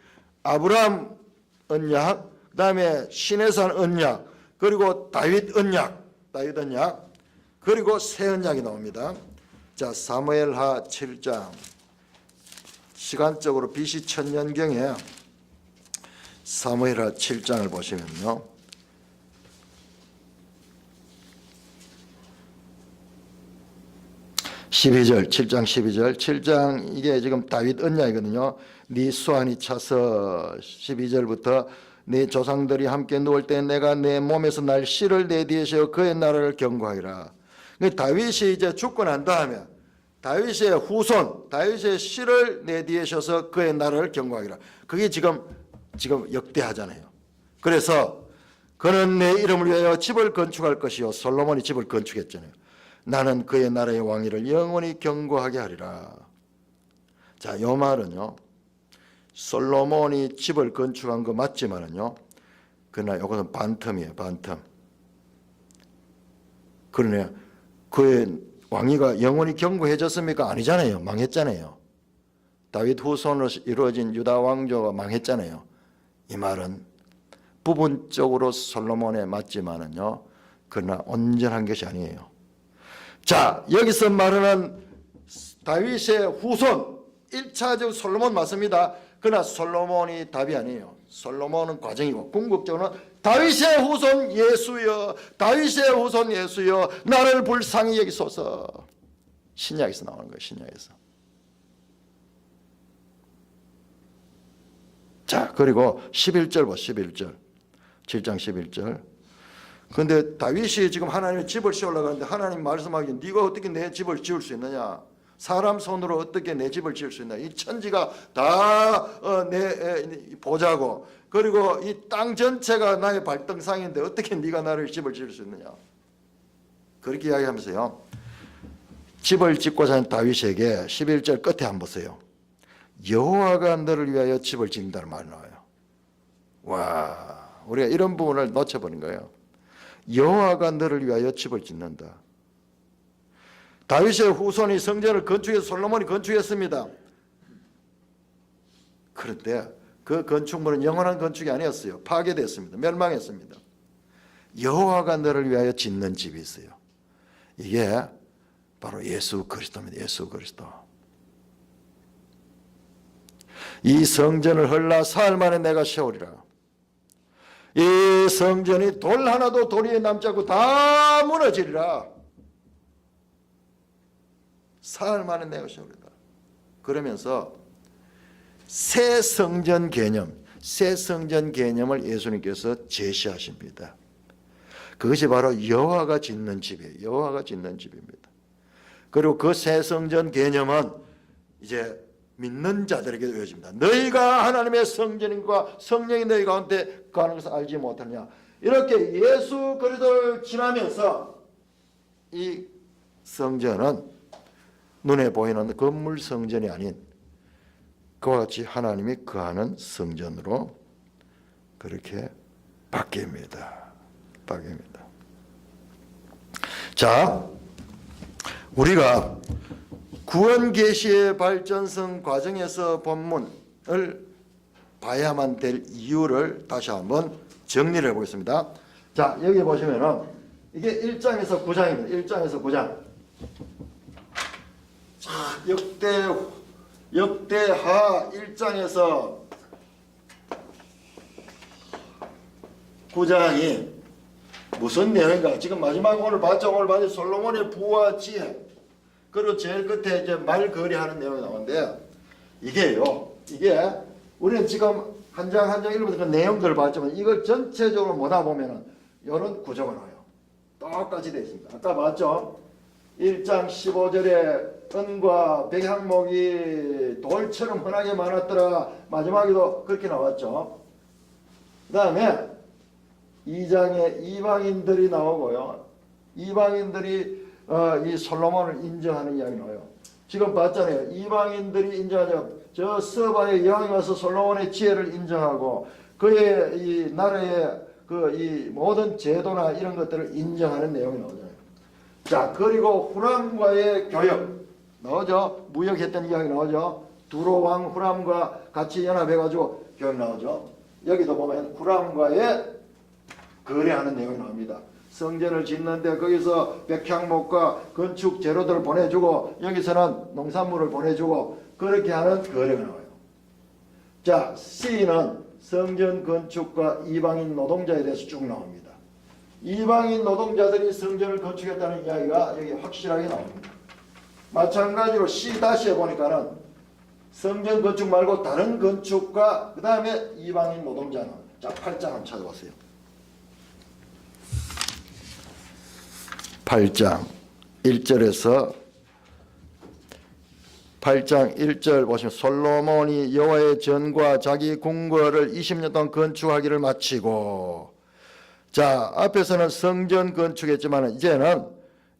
S1: 아브라함 언약, 그 다음에 시내산 언약, 그리고 다윗 언약, 그리고 새 언약이 나옵니다. 자, 사무엘하 7장 시간적으로 BC 1000년경에 사무엘하 7장을 보시면요, 12절, 7장 12절, 7장 이게 지금 다윗 언약이거든요. 네 수완이 차서 12절부터 네 조상들이 함께 누울 때 내가 내 몸에서 날 씨를 내 뒤에 세워 그의 나라를 경고하리라. 다윗이 이제 죽고 난 다음에 다윗의 후손, 다윗의 씨를 내 뒤에 서서 그의 나라를 경고하리라. 그게 지금 역대하잖아요. 그래서 그는 내 이름을 위하여 집을 건축할 것이요, 솔로몬이 집을 건축했잖아요. 나는 그의 나라의 왕위를 영원히 경고하게 하리라. 자, 이 말은요, 솔로몬이 집을 건축한 거 맞지만은요, 그러나 이것은 반텀이에요, 반텀. 그러네, 그의 왕위가 영원히 경고해졌습니까? 아니잖아요. 망했잖아요. 다윗 후손으로 이루어진 유다 왕조가 망했잖아요. 이 말은 부분적으로 솔로몬에 맞지만은요, 그러나 온전한 것이 아니에요. 자, 여기서 말하는 다윗의 후손 1차적 솔로몬 맞습니다. 그러나 솔로몬이 답이 아니에요. 솔로몬은 과정이고 궁극적으로는 다윗의 후손 예수여, 다윗의 후손 예수여, 나를 불쌍히 여기소서. 신약에서 나오는 거예요. 신약에서. 자, 그리고 11절 봐. 11절 7장 11절. 그런데 다윗이 지금 하나님의 집을 세우려고 하는데 하나님 말씀하기에 네가 어떻게 내 집을 지을 수 있느냐, 사람 손으로 어떻게 내 집을 지을 수 있나, 이 천지가 다 내 보자고, 그리고 이 땅 전체가 나의 발등상인데 어떻게 네가 나를 집을 지을 수 있느냐, 그렇게 이야기하면서요, 집을 짓고자 하는 다윗에게 11절 끝에 한번 보세요. 여호와가 너를 위하여 집을 짓는다는 말이 나와요. 와, 우리가 이런 부분을 놓쳐버린 거예요. 여호와가 너를 위하여 집을 짓는다. 다윗의 후손이 성전을 건축해서 솔로몬이 건축했습니다. 그런데 그 건축물은 영원한 건축이 아니었어요. 파괴됐습니다. 멸망했습니다. 여호와가 너를 위하여 짓는 집이 있어요. 이게 바로 예수 그리스도입니다. 예수 그리스도. 이 성전을 헐라 사흘 만에 내가 세우리라. 이 성전이 돌 하나도 도리에 남지 않고 다 무너지리라. 사흘 만에 내가 세우리라. 그러면서 새 성전 개념을 예수님께서 제시하십니다. 그것이 바로 여호와가 짓는 집이에요. 여호와가 짓는 집입니다. 그리고 그 새 성전 개념은 이제 믿는 자들에게 이어집니다. 너희가 하나님의 성전인과 성령이 너희 가운데 거하는 것을 알지 못하느냐. 이렇게 예수 그리스도를 지나면서 이 성전은 눈에 보이는 건물 성전이 아닌 그와 같이 하나님이 거하는 성전으로 그렇게 바뀝니다. 자, 우리가 구원 계시의 발전성 과정에서 본문을 봐야만 될 이유를 다시 한번 정리를 해보겠습니다. 자, 여기 보시면은 이게 1장에서 9장입니다. 1장에서 9장. 자, 역대하 1장에서 9장이 무슨 내용인가? 지금 마지막 오늘 봤죠? 솔로몬의 부와 지혜. 그리고 제일 끝에 이제 말거리하는 내용이 나오는데 이게 우리는 지금 한 장 한 장 읽으면서 그 내용들을 봤지만 이걸 전체적으로 보다 보면은 이런 구조가 나와요. 똑같이 되어 있습니다. 아까 봤죠? 1장 15절에 은과 백향목이 돌처럼 흔하게 많았더라. 마지막에도 그렇게 나왔죠. 그 다음에 2장에 이방인들이 나오고요. 이방인들이 이 솔로몬을 인정하는 이야기 나와요. 지금 봤잖아요. 이방인들이 인정하죠. 저 서바의 여왕이 와서 솔로몬의 지혜를 인정하고 그의 이 나라의 그 이 모든 제도나 이런 것들을 인정하는 내용이 나오잖아요. 자, 그리고 후람과의 교역 나오죠. 무역했던 이야기 나오죠. 두로 왕 후람과 같이 연합해가지고 교역 나오죠. 여기도 보면 후람과의 거래하는 내용이 나옵니다. 성전을 짓는데 거기서 백향목과 건축 재료들을 보내주고 여기서는 농산물을 보내주고 그렇게 하는 거래가 나와요. 자, C는 성전 건축과 이방인 노동자에 대해서 쭉 나옵니다. 이방인 노동자들이 성전을 건축했다는 이야기가 여기 확실하게 나옵니다. 마찬가지로 C-에 보니까는 성전 건축 말고 다른 건축과 그 다음에 이방인 노동자는 자 8장 한번 찾아보세요. 8장 1절에서 8장 1절 보시면 솔로몬이 여호와의 전과 자기 궁궐을 20년 동안 건축하기를 마치고 자 앞에서는 성전 건축했지만 이제는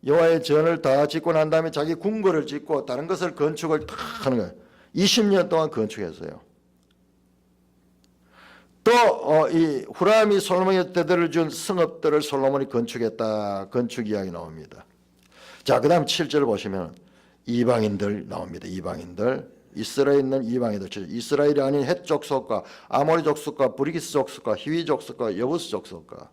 S1: 여호와의 전을 다 짓고 난 다음에 자기 궁궐을 짓고 다른 것을 건축을 다 하는 거예요. 20년 동안 건축했어요. 또 이 후람이 솔로몬의 때들을 준 성읍들을 솔로몬이 건축했다. 건축 이야기 나옵니다. 자, 그 다음 7절 보시면 이방인들 나옵니다. 이방인들. 이스라엘에 있는 이방인들. 이스라엘이 아닌 헷 족속과 아모리 족속과 브리기스 족속과 히위 족속과 여부스 족속과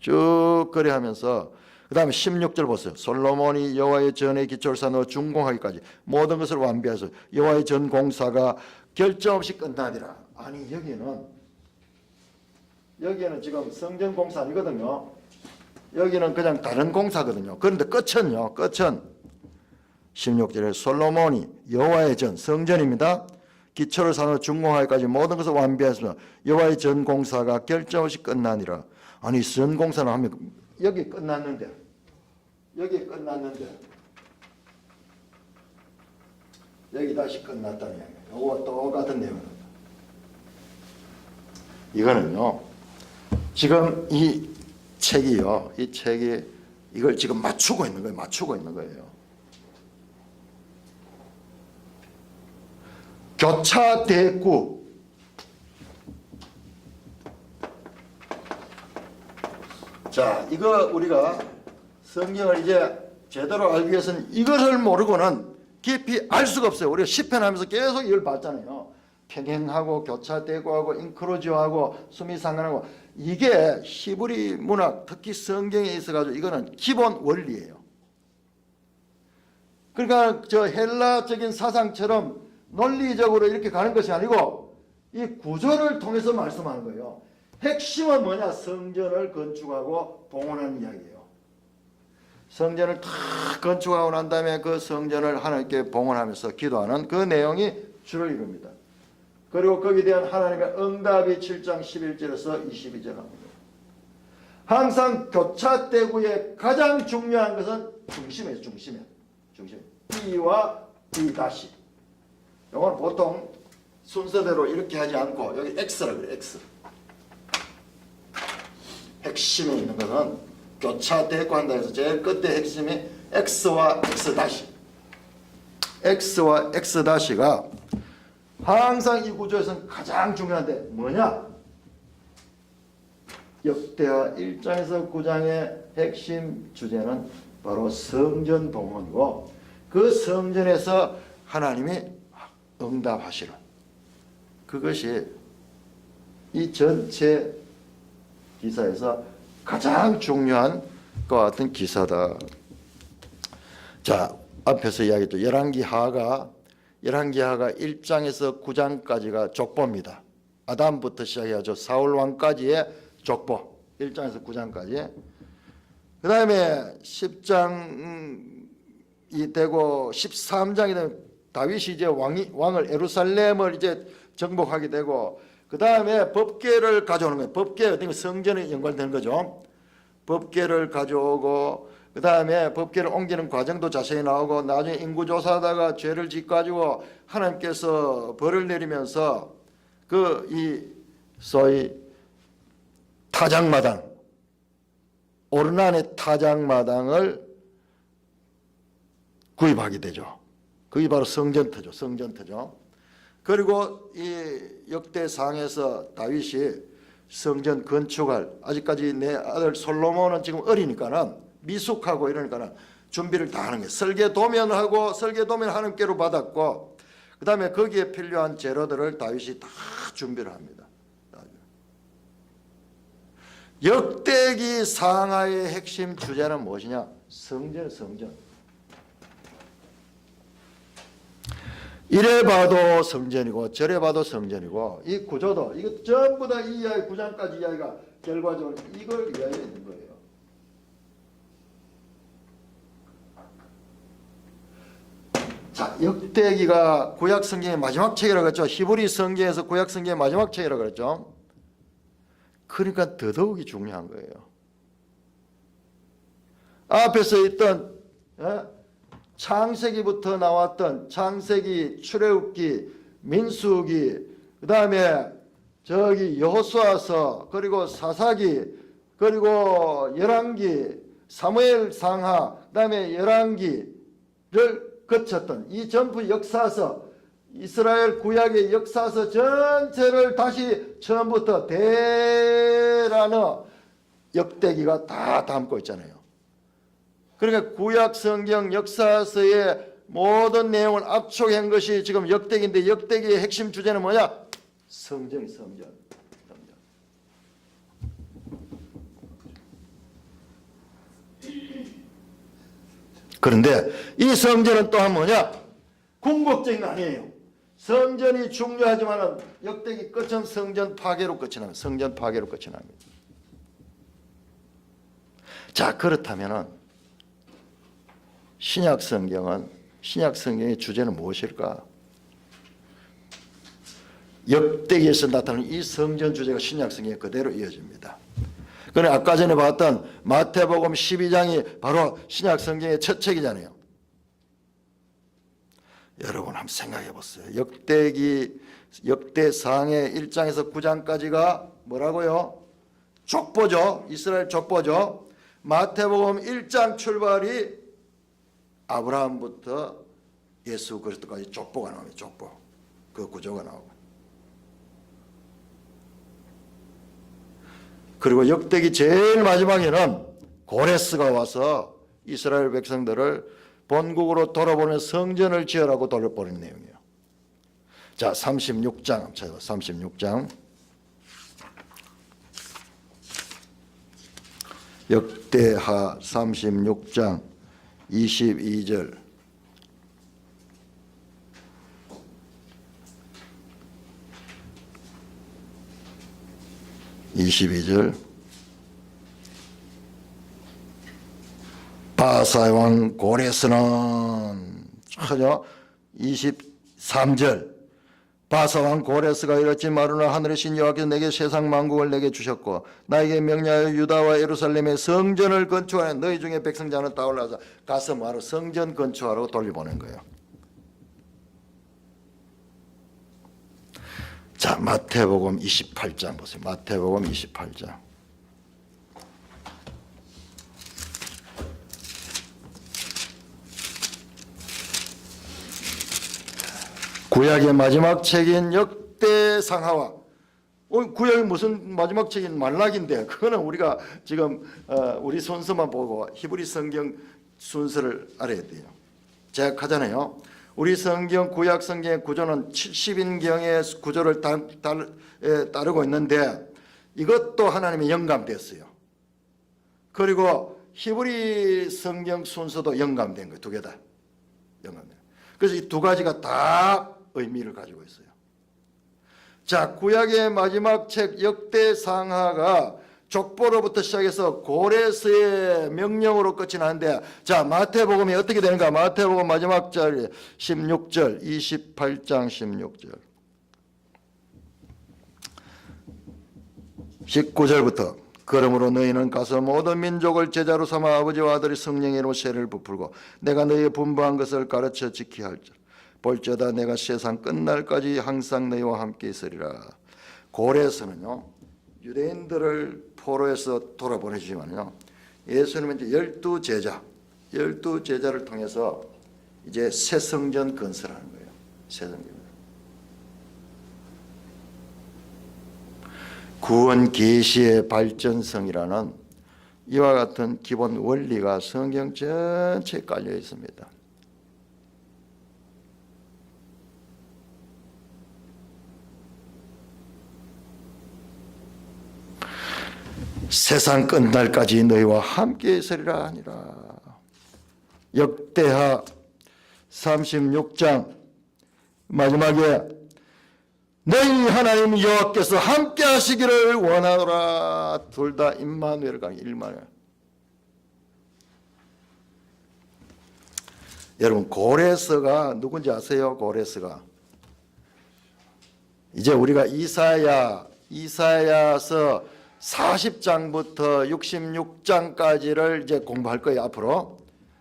S1: 쭉 그래 하면서 그 다음에 16절 보세요. 솔로몬이 여호와의 전의 기초를 쌓아 준공하기까지 모든 것을 완비해서 여호와의 전 공사가 결정 없이 끝나리라. 아니 여기에는 지금 성전 공사 아니거든요. 여기는 그냥 다른 공사거든요. 그런데 끝은요. 끝은 16절에 솔로몬이 여호와의 전 성전입니다. 기초를 쌓아 준공하기까지 모든 것을 완비해서 여호와의 전 공사가 결정 없이 끝나니라. 아니 전 공사는 하면 여기 끝났는데 여기 다시 끝났다는 얘기예요. 이거와 똑같은 내용입니다. 이거는요. 지금 이 책이 이걸 지금 맞추고 있는 거예요. 교차 대구. 자, 이거 우리가 성경을 이제 제대로 알기 위해서는 이것을 모르고는 깊이 알 수가 없어요. 우리가 시편하면서 계속 이걸 봤잖아요. 평행하고 교차대고하고 인크로지오하고 수미상관하고 이게 히브리 문학, 특히 성경에 있어가지고 이거는 기본 원리예요. 그러니까 저 헬라적인 사상처럼 논리적으로 이렇게 가는 것이 아니고 이 구조를 통해서 말씀하는 거예요. 핵심은 뭐냐? 성전을 건축하고 봉헌하는 이야기예요. 성전을 다 건축하고 난 다음에 그 성전을 하나님께 봉헌하면서 기도하는 그 내용이 주를 이룹니다. 그리고 거기에 대한 하나님의 응답이 7장 11절에서 22절 합니다. 항상 교차 대구의 가장 중요한 것은 중심이에요. 중심. B와 B 다시. 이건 보통 순서대로 이렇게 하지 않고 여기 X라 그래요. X. 핵심에 있는 것은 교차 대구한다 해서 제일 끝에 핵심이 X와 X 다시. X와 X 다시가 항상 이 구조에서는 가장 중요한데 뭐냐? 역대하 1장에서 9장의 핵심 주제는 바로 성전 봉헌이고 그 성전에서 하나님이 응답하시는 그것이 이 전체 기사에서 가장 중요한 것 같은 기사다. 자, 앞에서 이야기했죠. 열왕기하가 1장에서 9장까지가 족보입니다. 아담부터 시작해가지고 사울 왕까지의 족보. 1장에서 9장까지. 그 다음에 10장이 되고 13장이 되면 다윗이 이제 왕을 예루살렘을 이제 정복하게 되고 그 다음에 법궤를 가져오는 거예요. 법궤 어떤 성전에 연관되는 거죠. 법궤를 가져오고 그 다음에 법궤를 옮기는 과정도 자세히 나오고 나중에 인구조사하다가 죄를 짓가지고 하나님께서 벌을 내리면서 그 이 소위 타작마당 오르난의 타작마당을 구입하게 되죠. 그게 바로 성전터죠. 그리고 이 역대상에서 다윗이 성전 건축할 아직까지 내 아들 솔로몬은 지금 어리니까는 미숙하고 이러니까는 준비를 다 하는 거예요. 설계도면 하나님께로 받았고 그 다음에 거기에 필요한 재료들을 다윗이 다 준비를 합니다. 역대기 상하의 핵심 주제는 무엇이냐? 성전. 이래 봐도 성전이고 저래 봐도 성전이고 이 구조도 이거 전부 다 이 이야기 9장까지 이야기가 결과적으로 이걸 이야기하는 거예요. 자, 역대기가 구약 성경의 마지막 책이라고 했죠. 히브리 성경에서 구약 성경의 마지막 책이라고 그랬죠. 그러니까 더더욱이 중요한 거예요. 앞에서 있던 창세기부터 나왔던 창세기, 출애굽기, 민수기, 그 다음에 저기 여호수아서, 그리고 사사기, 그리고 열왕기, 사무엘 상하, 그 다음에 열왕기를 거쳤던 이 전부 역사서, 이스라엘 구약의 역사서 전체를 다시 처음부터 대란어 역대기가 다 담고 있잖아요. 그러니까 구약 성경 역사서의 모든 내용을 압축한 것이 지금 역대기인데 역대기의 핵심 주제는 뭐냐? 성전. 그런데 이 성전은 또한 뭐냐? 궁극적인 거 아니에요. 성전이 중요하지만 역대기 끝은 성전 파괴로 끝이 납니다. 성전 파괴로 끝이 납니다. 자, 그렇다면은 신약 성경의 주제는 무엇일까? 역대기에서 나타나는 이 성전 주제가 신약 성경에 그대로 이어집니다. 그런데 아까 전에 봤던 마태복음 12장이 바로 신약 성경의 첫 책이잖아요. 여러분 한번 생각해 보세요. 역대상의 1장에서 9장까지가 뭐라고요? 족보죠. 이스라엘 족보죠. 마태복음 1장 출발이 아브라함부터 예수 그리스도까지 족보가 나옵니다. 족보. 그 구조가 나오고. 그리고 역대기 제일 마지막에는 고레스가 와서 이스라엘 백성들을 본국으로 돌아보는 성전을 지으라고 돌려보낸 내용이에요. 자, 36장 한번 찾아봐. 36장. 역대하 36장 22절. 바사 왕 고레스는 전혀 23절. 바사 왕 고레스가 이렇지 마루나 하늘의 신 여호와께서 내게 세상 만국을 내게 주셨고 나에게 명령하여 유다와 예루살렘의 성전을 건축하여 너희 중에 백성자는 따올라서 가서 마루 성전 건축하라고 돌려보낸 거예요. 자, 마태복음 28장 보세요. 마태복음 28장. 구약의 마지막 책인 역대상하와 구약의 무슨 마지막 책인 말라기인데 그거는 우리가 지금 우리 순서만 보고 히브리 성경 순서를 알아야 돼요. 제가 하잖아요. 우리 성경 구약 성경의 구조는 70인경의 구조를 따르고 있는데 이것도 하나님이 영감됐어요. 그리고 히브리 성경 순서도 영감된 거예요. 두 개 다 영감된. 그래서 이 두 가지가 다 의미를 가지고 있어요. 자, 구약의 마지막 책 역대상하가 족보로부터 시작해서 고레스의 명령으로 끝이 나는데, 자, 마태복음이 어떻게 되는가? 마태복음 마지막 절 16절, 28장 16절, 19절부터 그러므로 너희는 가서 모든 민족을 제자로 삼아 아버지와 아들의 성령의 이름으로 세례를 부풀고 내가 너희의 분부한 것을 가르쳐 지키게 할지라. 볼지어다 내가 세상 끝날까지 항상 너희와 함께 있으리라. 고레스는요, 유대인들을 포로에서 돌아보내주지만요, 예수님은 이제 12제자를 통해서 이제 새 성전 건설하는 거예요. 새 성전. 구원 계시의 발전성이라는 이와 같은 기본 원리가 성경 전체에 깔려 있습니다. 세상 끝날까지 너희와 함께 있으리라 하니라. 역대하 36장 마지막에 너희 하나님 여호와께서 함께 하시기를 원하노라. 둘 다 임마누엘 강의 일마누엘. 여러분, 고레스가 누군지 아세요? 고레스가 이제 우리가 이사야서 40장부터 66장까지를 이제 공부할 거예요. 앞으로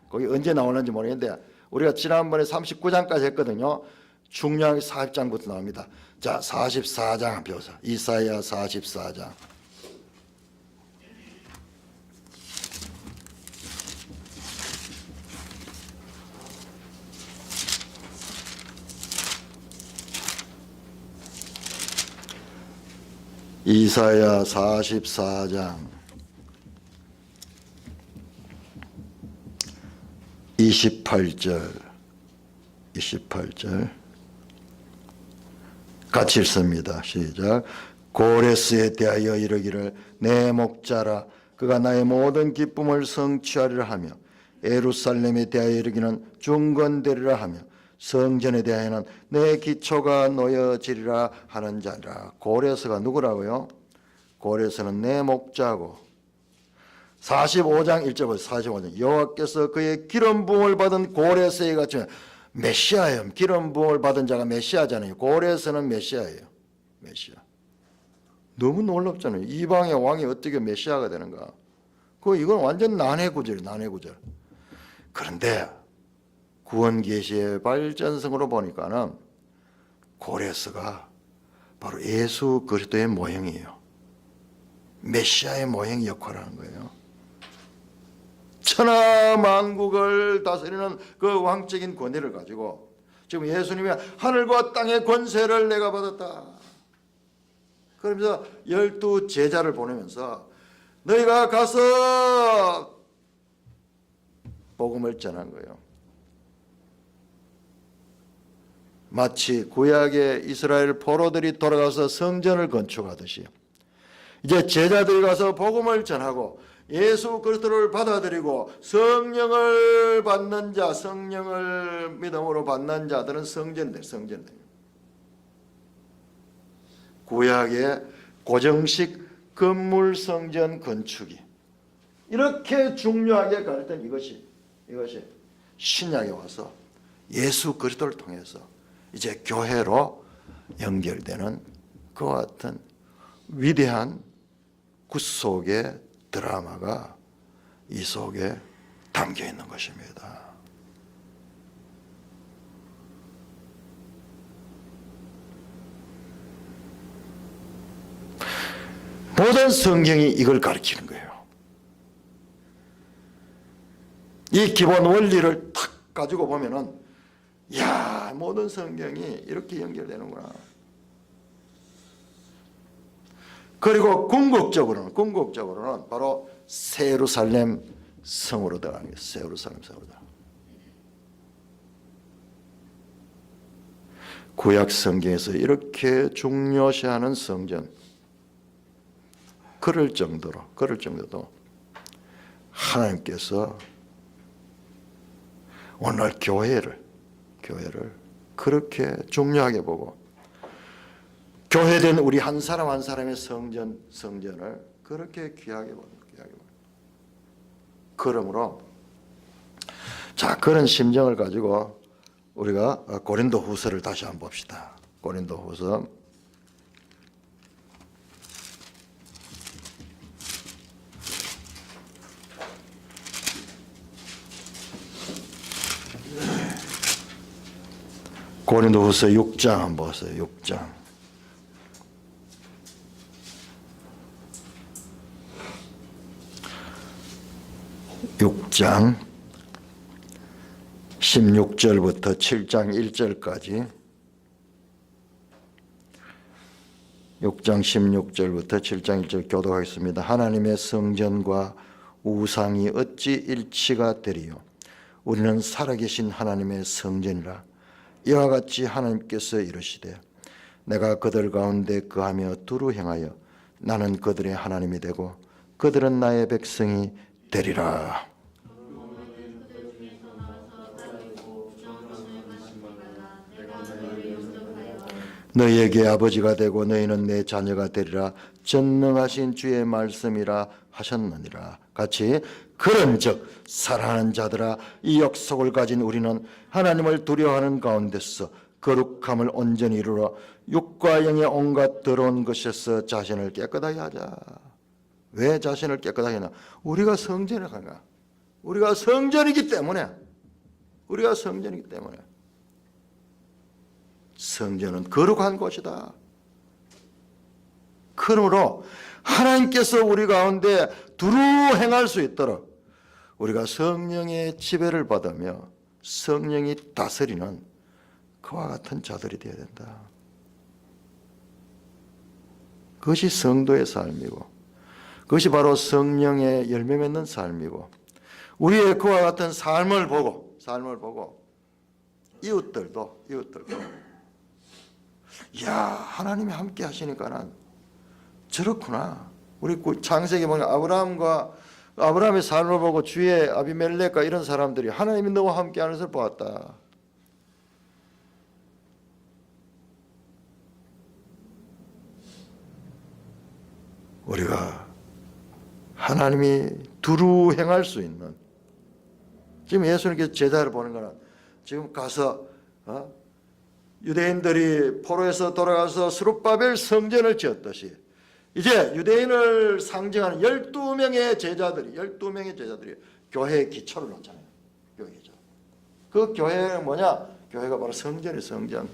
S1: 거기 언제 나오는지 모르겠는데 우리가 지난번에 39장까지 했거든요. 중요한 게 40장부터 나옵니다. 자, 44장 한번 배우세요. 이사야 44장. 이사야 44장 28절 같이 읽습니다. 시작. 고레스에 대하여 이르기를 내 목자라 그가 나의 모든 기쁨을 성취하리라 하며 예루살렘에 대하여 이르기는 중건되리라 하며 성전에 대하여는 내 기초가 놓여지리라 하는 자라. 고레스가 누구라고요? 고레스는 내 목자고 45장 1절부터 45장 여호와께서 그의 기름 부음을 받은 고레스에 같이 메시아예요. 기름 부음을 받은 자가 메시아잖아요. 고레스는 메시아예요. 메시아. 너무 놀랍잖아요. 이방의 왕이 어떻게 메시아가 되는가? 이건 완전 난해 구절이에요. 난해 구절. 그런데 구원 계시의 발전성으로 보니까는 고레스가 바로 예수 그리스도의 모형이에요. 메시아의 모형 역할을 하는 거예요. 천하 만국을 다스리는 그 왕적인 권위를 가지고 지금 예수님이 하늘과 땅의 권세를 내가 받았다. 그러면서 12제자를 보내면서 너희가 가서 복음을 전한 거예요. 마치 구약의 이스라엘 포로들이 돌아가서 성전을 건축하듯이 이제 제자들이 가서 복음을 전하고 예수 그리스도를 받아들이고 성령을 받는 자, 성령을 믿음으로 받는 자들은 성전들. 구약의 고정식 건물 성전 건축이 이렇게 중요하게 가르쳤던 이것이 신약에 와서 예수 그리스도를 통해서 이제 교회로 연결되는 그와 같은 위대한 구속의 드라마가 이 속에 담겨 있는 것입니다. 모든 성경이 이걸 가르치는 거예요. 이 기본 원리를 탁 가지고 보면은, 야, 모든 성경이 이렇게 연결되는구나. 그리고 궁극적으로는 바로 새 예루살렘 성으로 들어가는 거예요. 새 예루살렘 성으로 들어가는 거예요. 구약 성경에서 이렇게 중요시하는 성전, 그럴 정도도 하나님께서 오늘 교회를 그렇게 중요하게 보고 교회된 우리 한 사람 한 사람의 성전을 그렇게 귀하게 보는. 그러므로 자, 그런 심정을 가지고 우리가 고린도후서를 다시 한번 봅시다. 고린도후서 6장 한번 보세요. 6장 16절부터 7장 1절까지 6장 16절부터 7장 1절 교독하겠습니다. 하나님의 성전과 우상이 어찌 일치가 되리요? 우리는 살아계신 하나님의 성전이라. 이와 같이 하나님께서 이르시되 내가 그들 가운데 거하며 두루 행하여 나는 그들의 하나님이 되고 그들은 나의 백성이 되리라. 너희에게 아버지가 되고 너희는 내 자녀가 되리라. 전능하신 주의 말씀이라 하셨느니라. 같이 그런즉 사랑하는 자들아, 이 약속을 가진 우리는 하나님을 두려워하는 가운데서 거룩함을 온전히 이루어 육과 영의 온갖 더러운 것에서 자신을 깨끗하게 하자. 왜 자신을 깨끗하게 하냐? 우리가 성전에 가냐? 우리가 성전이기 때문에. 성전은 거룩한 곳이다. 그러므로 하나님께서 우리 가운데 두루 행할 수 있도록 우리가 성령의 지배를 받으며 성령이 다스리는 그와 같은 자들이 되어야 된다. 그것이 성도의 삶이고 그것이 바로 성령의 열매 맺는 삶이고 우리의 그와 같은 삶을 보고 이웃들도 야, 하나님이 함께 하시니까는 저렇구나. 우리 창세기 보면 아브라함의 삶을 보고 주의 아비멜렉과 이런 사람들이 하나님이 너와 함께 하는 것을 보았다. 우리가 하나님이 두루 행할 수 있는, 지금 예수님께서 제자를 보는 거는 지금 가서 유대인들이 포로에서 돌아가서 스룹바벨 성전을 지었듯이 이제 유대인을 상징하는 12명의 제자들이 교회의 기초를 놓잖아요. 교회죠. 그 교회는 뭐냐? 교회가 바로 성전이에요. 성전.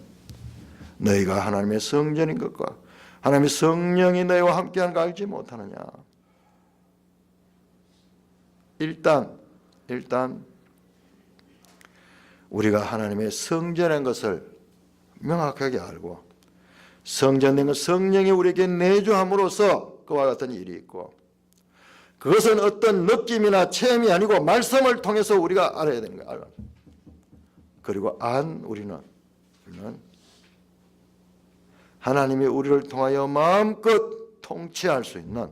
S1: 너희가 하나님의 성전인 것과 하나님의 성령이 너희와 함께하는 거 알지 못하느냐? 일단 우리가 하나님의 성전인 것을 명확하게 알고 성전된 것 성령이 우리에게 내주함으로써 그와 같은 일이 있고 그것은 어떤 느낌이나 체험이 아니고 말씀을 통해서 우리가 알아야 되는 거야. 그리고 우리는 하나님이 우리를 통하여 마음껏 통치할 수 있는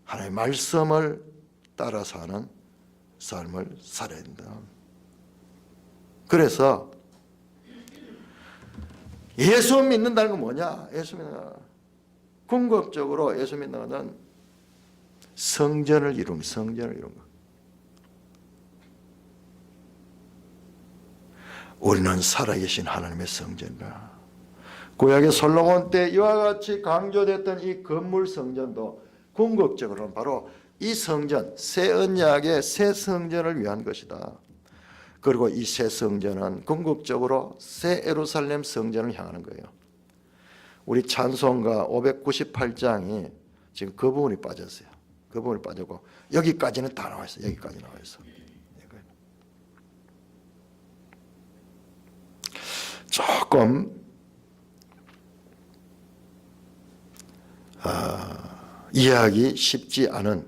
S1: 하나님의 말씀을 따라 사는 삶을 살아야 된다. 그래서 예수 믿는다는 건 뭐냐? 예수 믿는 건 궁극적으로 예수 믿는 것은 성전을 이룬 거. 우리는 살아계신 하나님의 성전이다. 구약의 솔로몬 때 이와 같이 강조됐던 이 건물 성전도 궁극적으로는 바로 이 성전, 새 언약의 새 성전을 위한 것이다. 그리고 이 새 성전은 궁극적으로 새 예루살렘 성전을 향하는 거예요. 우리 찬송가 598장이 지금 그 부분이 빠졌어요. 그 부분이 빠졌고 여기까지는 다 나와 있어요. 여기까지 나와 있어. 조금 이해하기 쉽지 않은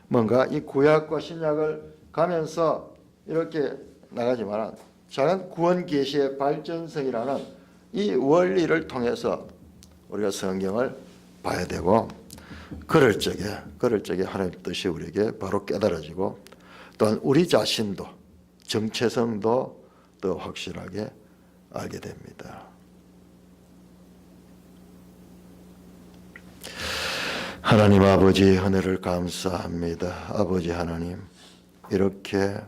S1: 뭔가 이 구약과 신약을 가면서 이렇게 나가지만 작은 구원 계시의 발전성이라는 이 원리를 통해서 우리가 성경을 봐야 되고 그럴 적에 하나님의 뜻이 우리에게 바로 깨달아지고 또한 우리 자신도 정체성도 더 확실하게 알게 됩니다. 하나님 아버지 은혜를 감사합니다. 아버지 하나님 이렇게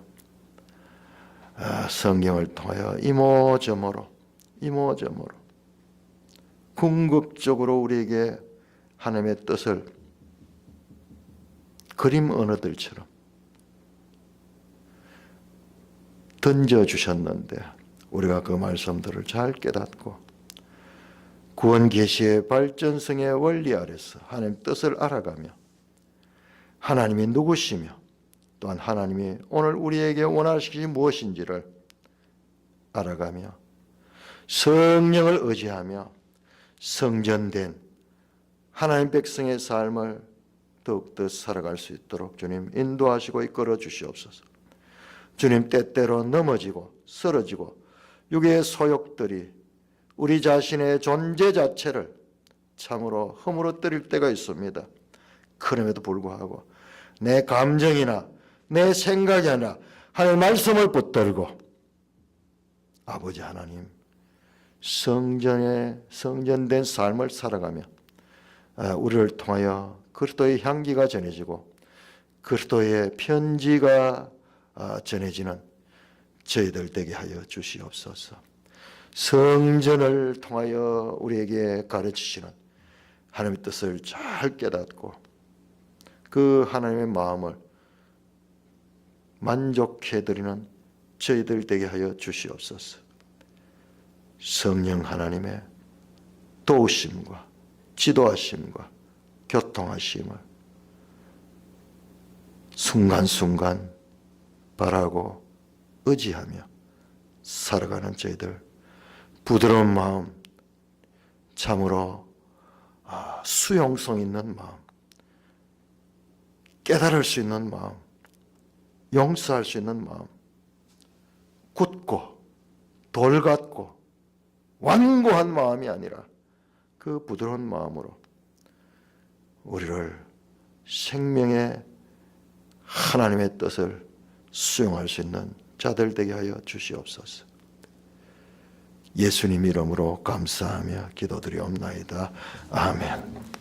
S1: 성경을 통하여 이모저모로 궁극적으로 우리에게 하나님의 뜻을 그림 언어들처럼 던져주셨는데 우리가 그 말씀들을 잘 깨닫고 구원 계시의 발전성의 원리 아래서 하나님 뜻을 알아가며 하나님이 누구시며 또한 하나님이 오늘 우리에게 원하시는 것이 무엇인지를 알아가며 성령을 의지하며 성전된 하나님 백성의 삶을 더욱더 살아갈 수 있도록 주님 인도하시고 이끌어 주시옵소서. 주님 때때로 넘어지고 쓰러지고 육의 소욕들이 우리 자신의 존재 자체를 참으로 허물어뜨릴 때가 있습니다. 그럼에도 불구하고 내 감정이나 내 생각이 아니라 하나님의 말씀을 붙들고 아버지 하나님 성전된 삶을 살아가며 우리를 통하여 그리스도의 향기가 전해지고 그리스도의 편지가 전해지는 저희들 되게 하여 주시옵소서. 성전을 통하여 우리에게 가르치시는 하나님의 뜻을 잘 깨닫고 그 하나님의 마음을 만족해드리는 저희들 되게 하여 주시옵소서. 성령 하나님의 도우심과 지도하심과 교통하심을 순간순간 바라고 의지하며 살아가는 저희들 부드러운 마음, 참으로 수용성 있는 마음, 깨달을 수 있는 마음, 용서할 수 있는 마음, 굳고 돌 같고 완고한 마음이 아니라 그 부드러운 마음으로 우리를 생명의 하나님의 뜻을 수용할 수 있는 자들 되게 하여 주시옵소서. 예수님 이름으로 감사하며 기도드리옵나이다. 아멘.